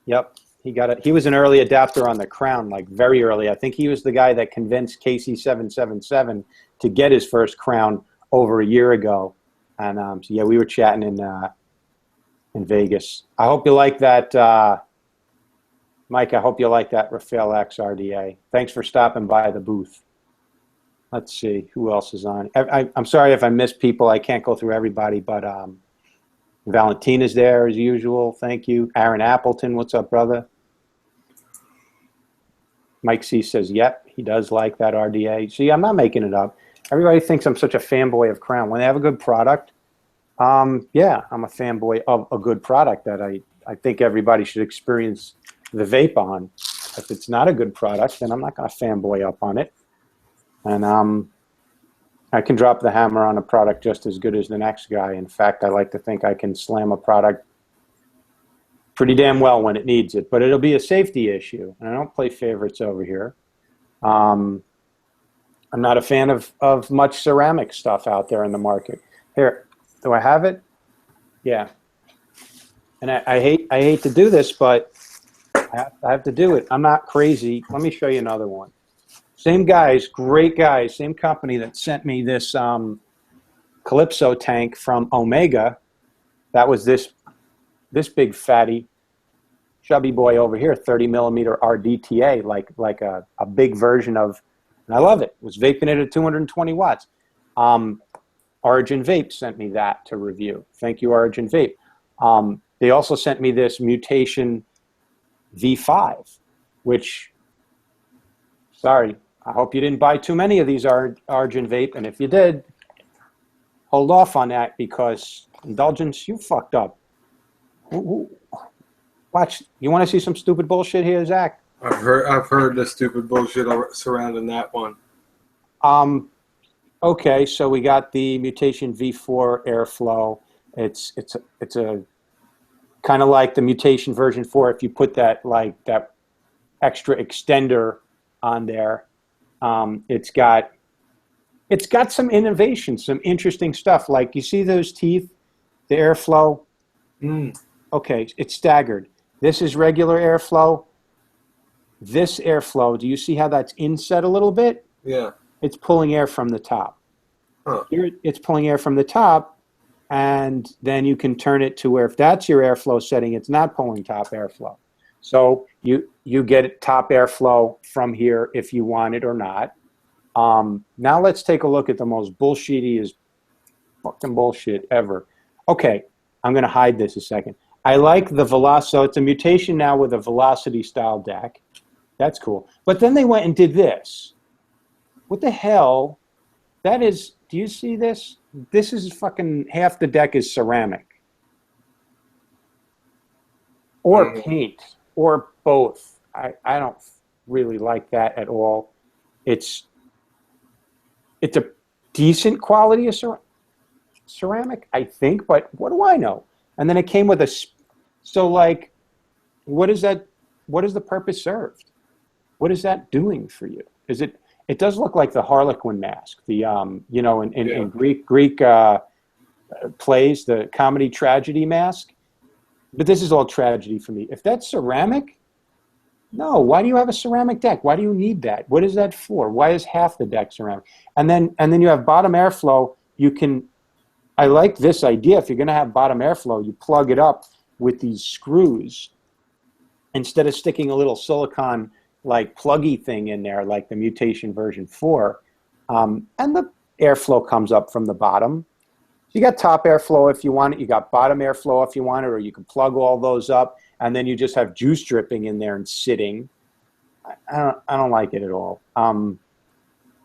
it. He was an early adapter on the Crown, like very early. I think he was the guy that convinced KC777 to get his first Crown over a year ago. And so yeah, we were chatting in Vegas. I hope you like that, Mike. I hope you like that Rafael X RDA. Thanks for stopping by the booth. Let's see who else is on. I'm sorry if I missed people. I can't go through everybody, but Valentina's there as usual. Thank you. Aaron Appleton, what's up, brother? Mike C says, yep, he does like that RDA. See, I'm not making it up. Everybody thinks I'm such a fanboy of Crown. When they have a good product, yeah, I'm a fanboy of a good product that I think everybody should experience the vape on. If it's not a good product, then I'm not going to fanboy up on it. And I can drop the hammer on a product just as good as the next guy. In fact, I like to think I can slam a product pretty damn well when it needs it. But it'll be a safety issue. And I don't play favorites over here. I'm not a fan of much ceramic stuff out there in the market. Here, do I have it? Yeah. And I hate to do this, but I have to do it. I'm not crazy. Let me show you another one. Same guys, great guys, same company that sent me this Calypso tank from Omega. That was this big fatty, chubby boy over here, 30 millimeter RDTA, like a big version of, and I love it. Was vaping it at 220 watts. Origin Vape sent me that to review. Thank you, Origin Vape. They also sent me this Mutation V5, which, sorry, I hope you didn't buy too many of these Origin Vape, and if you did, hold off on that because Indulgence, you fucked up. Watch, you want to see some stupid bullshit here, Zach?
I've heard the stupid bullshit surrounding that one.
Okay, so we got the Mutation V4 Airflow. It's a kind of like the Mutation version 4 if you put that extra extender on there. It's got some innovation, some interesting stuff. Like you see those teeth, the airflow. Okay, it's staggered. This is regular airflow. This airflow, do you see how that's inset a little bit?
Yeah.
It's pulling air from the top.
Huh.
Here it's pulling air from the top, and then you can turn it to where if that's your airflow setting, it's not pulling top airflow. So you get top airflow from here if you want it or not. Now let's take a look at the most bullshittiest fucking bullshit ever. Okay, I'm going to hide this a second. I like the velocity. So it's a mutation now with a velocity style deck. That's cool. But then they went and did this. What the hell? That is, do you see this? This is fucking half the deck is ceramic. Or paint. Or both. I don't really like that at all. It's a decent quality of ceramic, I think, but what do I know? And then it came with a, so like, what is that? What is the purpose served? What is that doing for you? Is it? It does look like the Harlequin mask, the you know, in Greek plays, the comedy tragedy mask. But this is all tragedy for me. If that's ceramic, no. Why do you have a ceramic deck? Why do you need that? What is that for? Why is half the deck ceramic? And then you have bottom airflow. You can. I like this idea. If you're going to have bottom airflow, you plug it up with these screws instead of sticking a little silicone like pluggy thing in there, like the Mutation version 4. And the airflow comes up from the bottom. You got top airflow if you want it. You got bottom airflow if you want it, or you can plug all those up, and then you just have juice dripping in there and sitting. I don't like it at all. And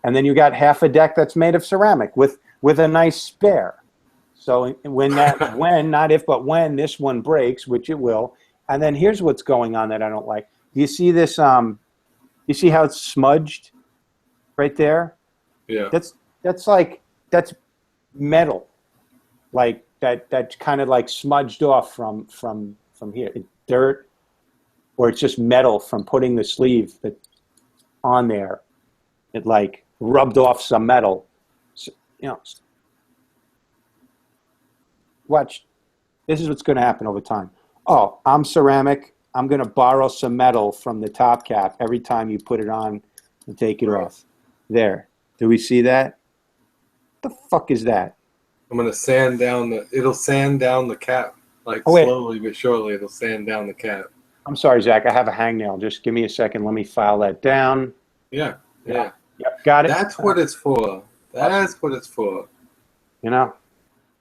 then you got half a deck that's made of ceramic with a nice spare. So when not if, but when this one breaks, which it will, and then here's what's going on that I don't like. Do you see this? You see how it's smudged right there?
Yeah.
That's metal, like that kind of like smudged off from here. Dirt, or it's just metal from putting the sleeve that on there. It like rubbed off some metal. So, you know. Watch. This is what's going to happen over time. Oh, I'm ceramic. I'm going to borrow some metal from the top cap every time you put it on and take it off. There. Do we see that? What the fuck is that?
I'm going to sand down it'll sand down the cap. Like slowly but surely it'll sand down the cap.
I'm sorry, Zach. I have a hangnail. Just give me a second. Let me file that down.
Yeah.
Yep, got it.
That's what it's for. That's what it's for.
You know?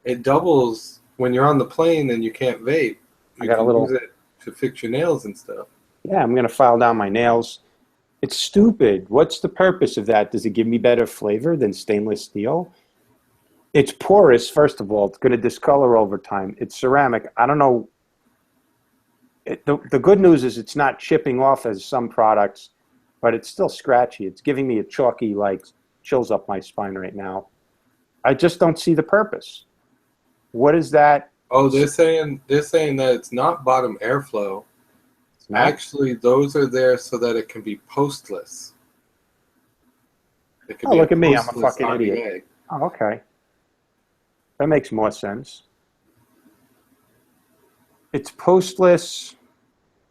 It doubles when you're on the plane and you can't vape. You can use it to fix your nails and stuff.
Yeah, I'm going to file down my nails. It's stupid. What's the purpose of that? Does it give me better flavor than stainless steel? It's porous, first of all. It's going to discolor over time. It's ceramic. I don't know. The good news is it's not chipping off as some products, but it's still scratchy. It's giving me a chalky, like, chills up my spine right now. I just don't see the purpose. What is that?
Oh, they're saying that it's not bottom airflow. Actually, those are there so that it can be postless.
Oh, look at me. I'm a fucking idiot. Oh, okay. That makes more sense. It's postless.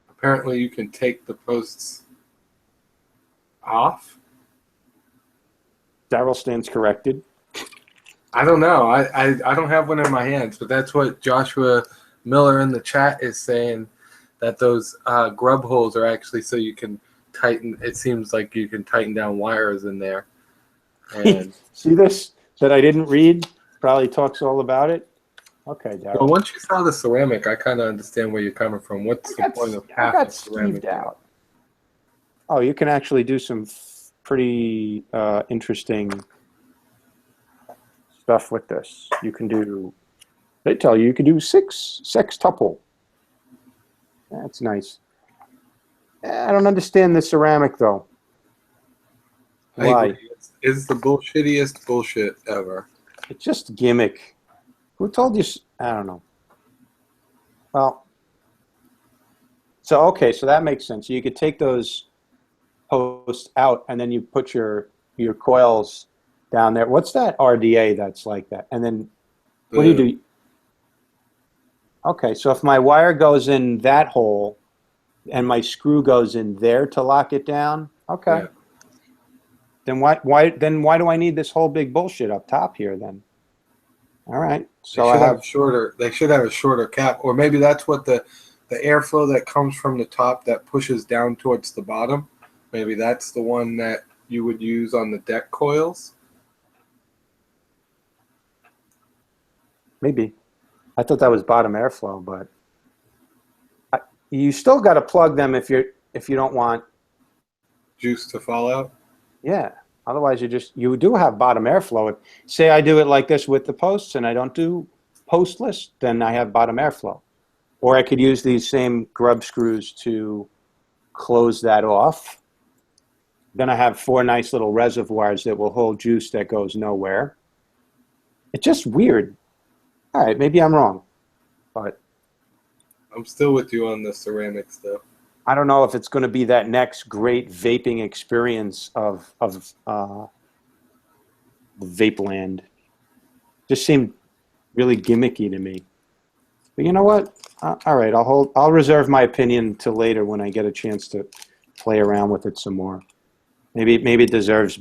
Apparently, you can take the posts off.
Daryl stands corrected.
I don't know. I don't have one in my hands, but that's what Joshua Miller in the chat is saying, that those grub holes are actually so you can tighten. It seems like you can tighten down wires in there. And
see this that I didn't read? Probably talks all about it. Okay, Daryl.
Well, once you saw the ceramic, I kind of understand where you're coming from. What's the point of half of ceramic?
Out. Oh, you can actually do some pretty interesting stuff with this. You can do, they tell you can do 6 sextuple. That's nice. I don't understand the ceramic though. Why?
It's the bullshittiest bullshit ever.
It's just a gimmick. Who told you? I don't know. Well, so okay, so that makes sense. So you could take those posts out and then you put your coils down there. What's that RDA that's like that? And then what do you do? Okay, so if my wire goes in that hole and my screw goes in there to lock it down, okay. Yeah. Then why do I need this whole big bullshit up top here then? All right. So
they should have a shorter cap, or maybe that's what the airflow that comes from the top that pushes down towards the bottom. Maybe that's the one that you would use on the deck coils?
Maybe. I thought that was bottom airflow, but you still got to plug them if you don't want
Juice to fall out?
Yeah. Otherwise, you do have bottom airflow. Say I do it like this with the posts and I don't do postless, then I have bottom airflow. Or I could use these same grub screws to close that off. Then I have 4 nice little reservoirs that will hold juice that goes nowhere. It's just weird. All right, maybe I'm wrong, but
I'm still with you on the ceramic stuff.
I don't know if it's going to be that next great vaping experience of vape land. Just seemed really gimmicky to me. But you know what? All right, I'll reserve my opinion till later when I get a chance to play around with it some more. Maybe it deserves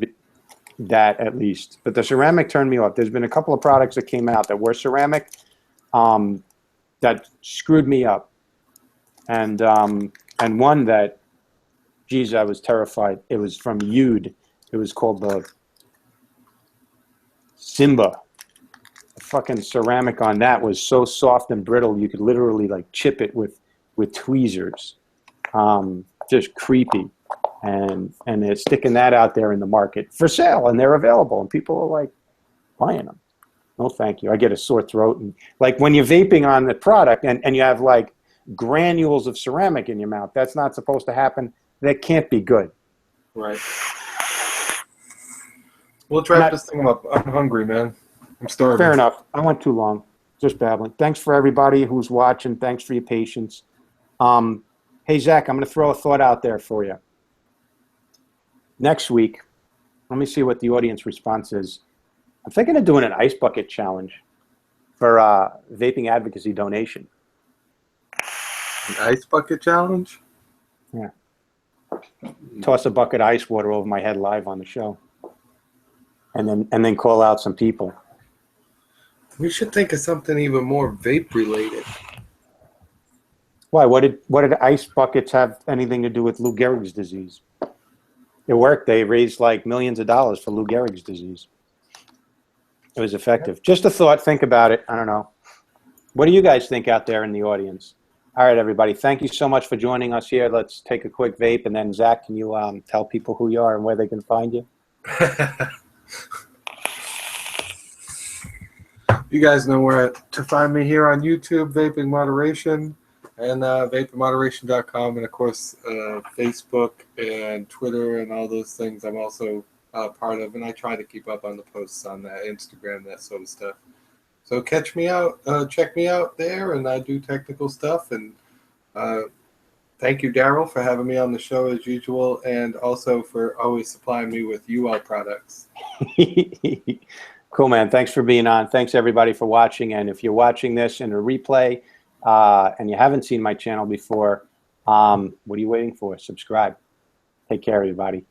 that at least. But the ceramic turned me off. There's been a couple of products that came out that were ceramic that screwed me up, and one that, geez, I was terrified. It was from Ude. It was called the Simba. The fucking ceramic on that was so soft and brittle you could literally like chip it with tweezers. Just creepy. And they're sticking that out there in the market for sale, and they're available, and people are like buying them. No, thank you. I get a sore throat, and like when you're vaping on the product and you have like granules of ceramic in your mouth, that's not supposed to happen. That can't be good.
Right. We'll wrap this thing up. I'm hungry, man. I'm starving.
Fair enough. I went too long. Just babbling. Thanks for everybody who's watching. Thanks for your patience. Hey, Zach, I'm going to throw a thought out there for you. Next week, let me see what the audience response is. I'm thinking of doing an ice bucket challenge for vaping advocacy donation.
An ice bucket challenge?
Yeah. Toss a bucket of ice water over my head live on the show, and then call out some people.
We should think of something even more vape related.
Why? What did ice buckets have anything to do with Lou Gehrig's disease? It worked. They raised like millions of dollars for Lou Gehrig's disease. It was effective. Just a thought. Think about it. I don't know. What do you guys think out there in the audience? All right, everybody. Thank you so much for joining us here. Let's take a quick vape, and then Zach, can you tell people who you are and where they can find you?
You guys know where to find me here on YouTube, Vaping Moderation, and vapingmoderation.com, and of course Facebook and Twitter and all those things I'm also part of, and I try to keep up on the posts on that, Instagram, that sort of stuff. So check me out there, and I do technical stuff. And thank you, Daryl, for having me on the show as usual, and also for always supplying me with UL products.
Cool, man. Thanks for being on. Thanks, everybody, for watching. And if you're watching this in a replay and you haven't seen my channel before, what are you waiting for? Subscribe. Take care, everybody.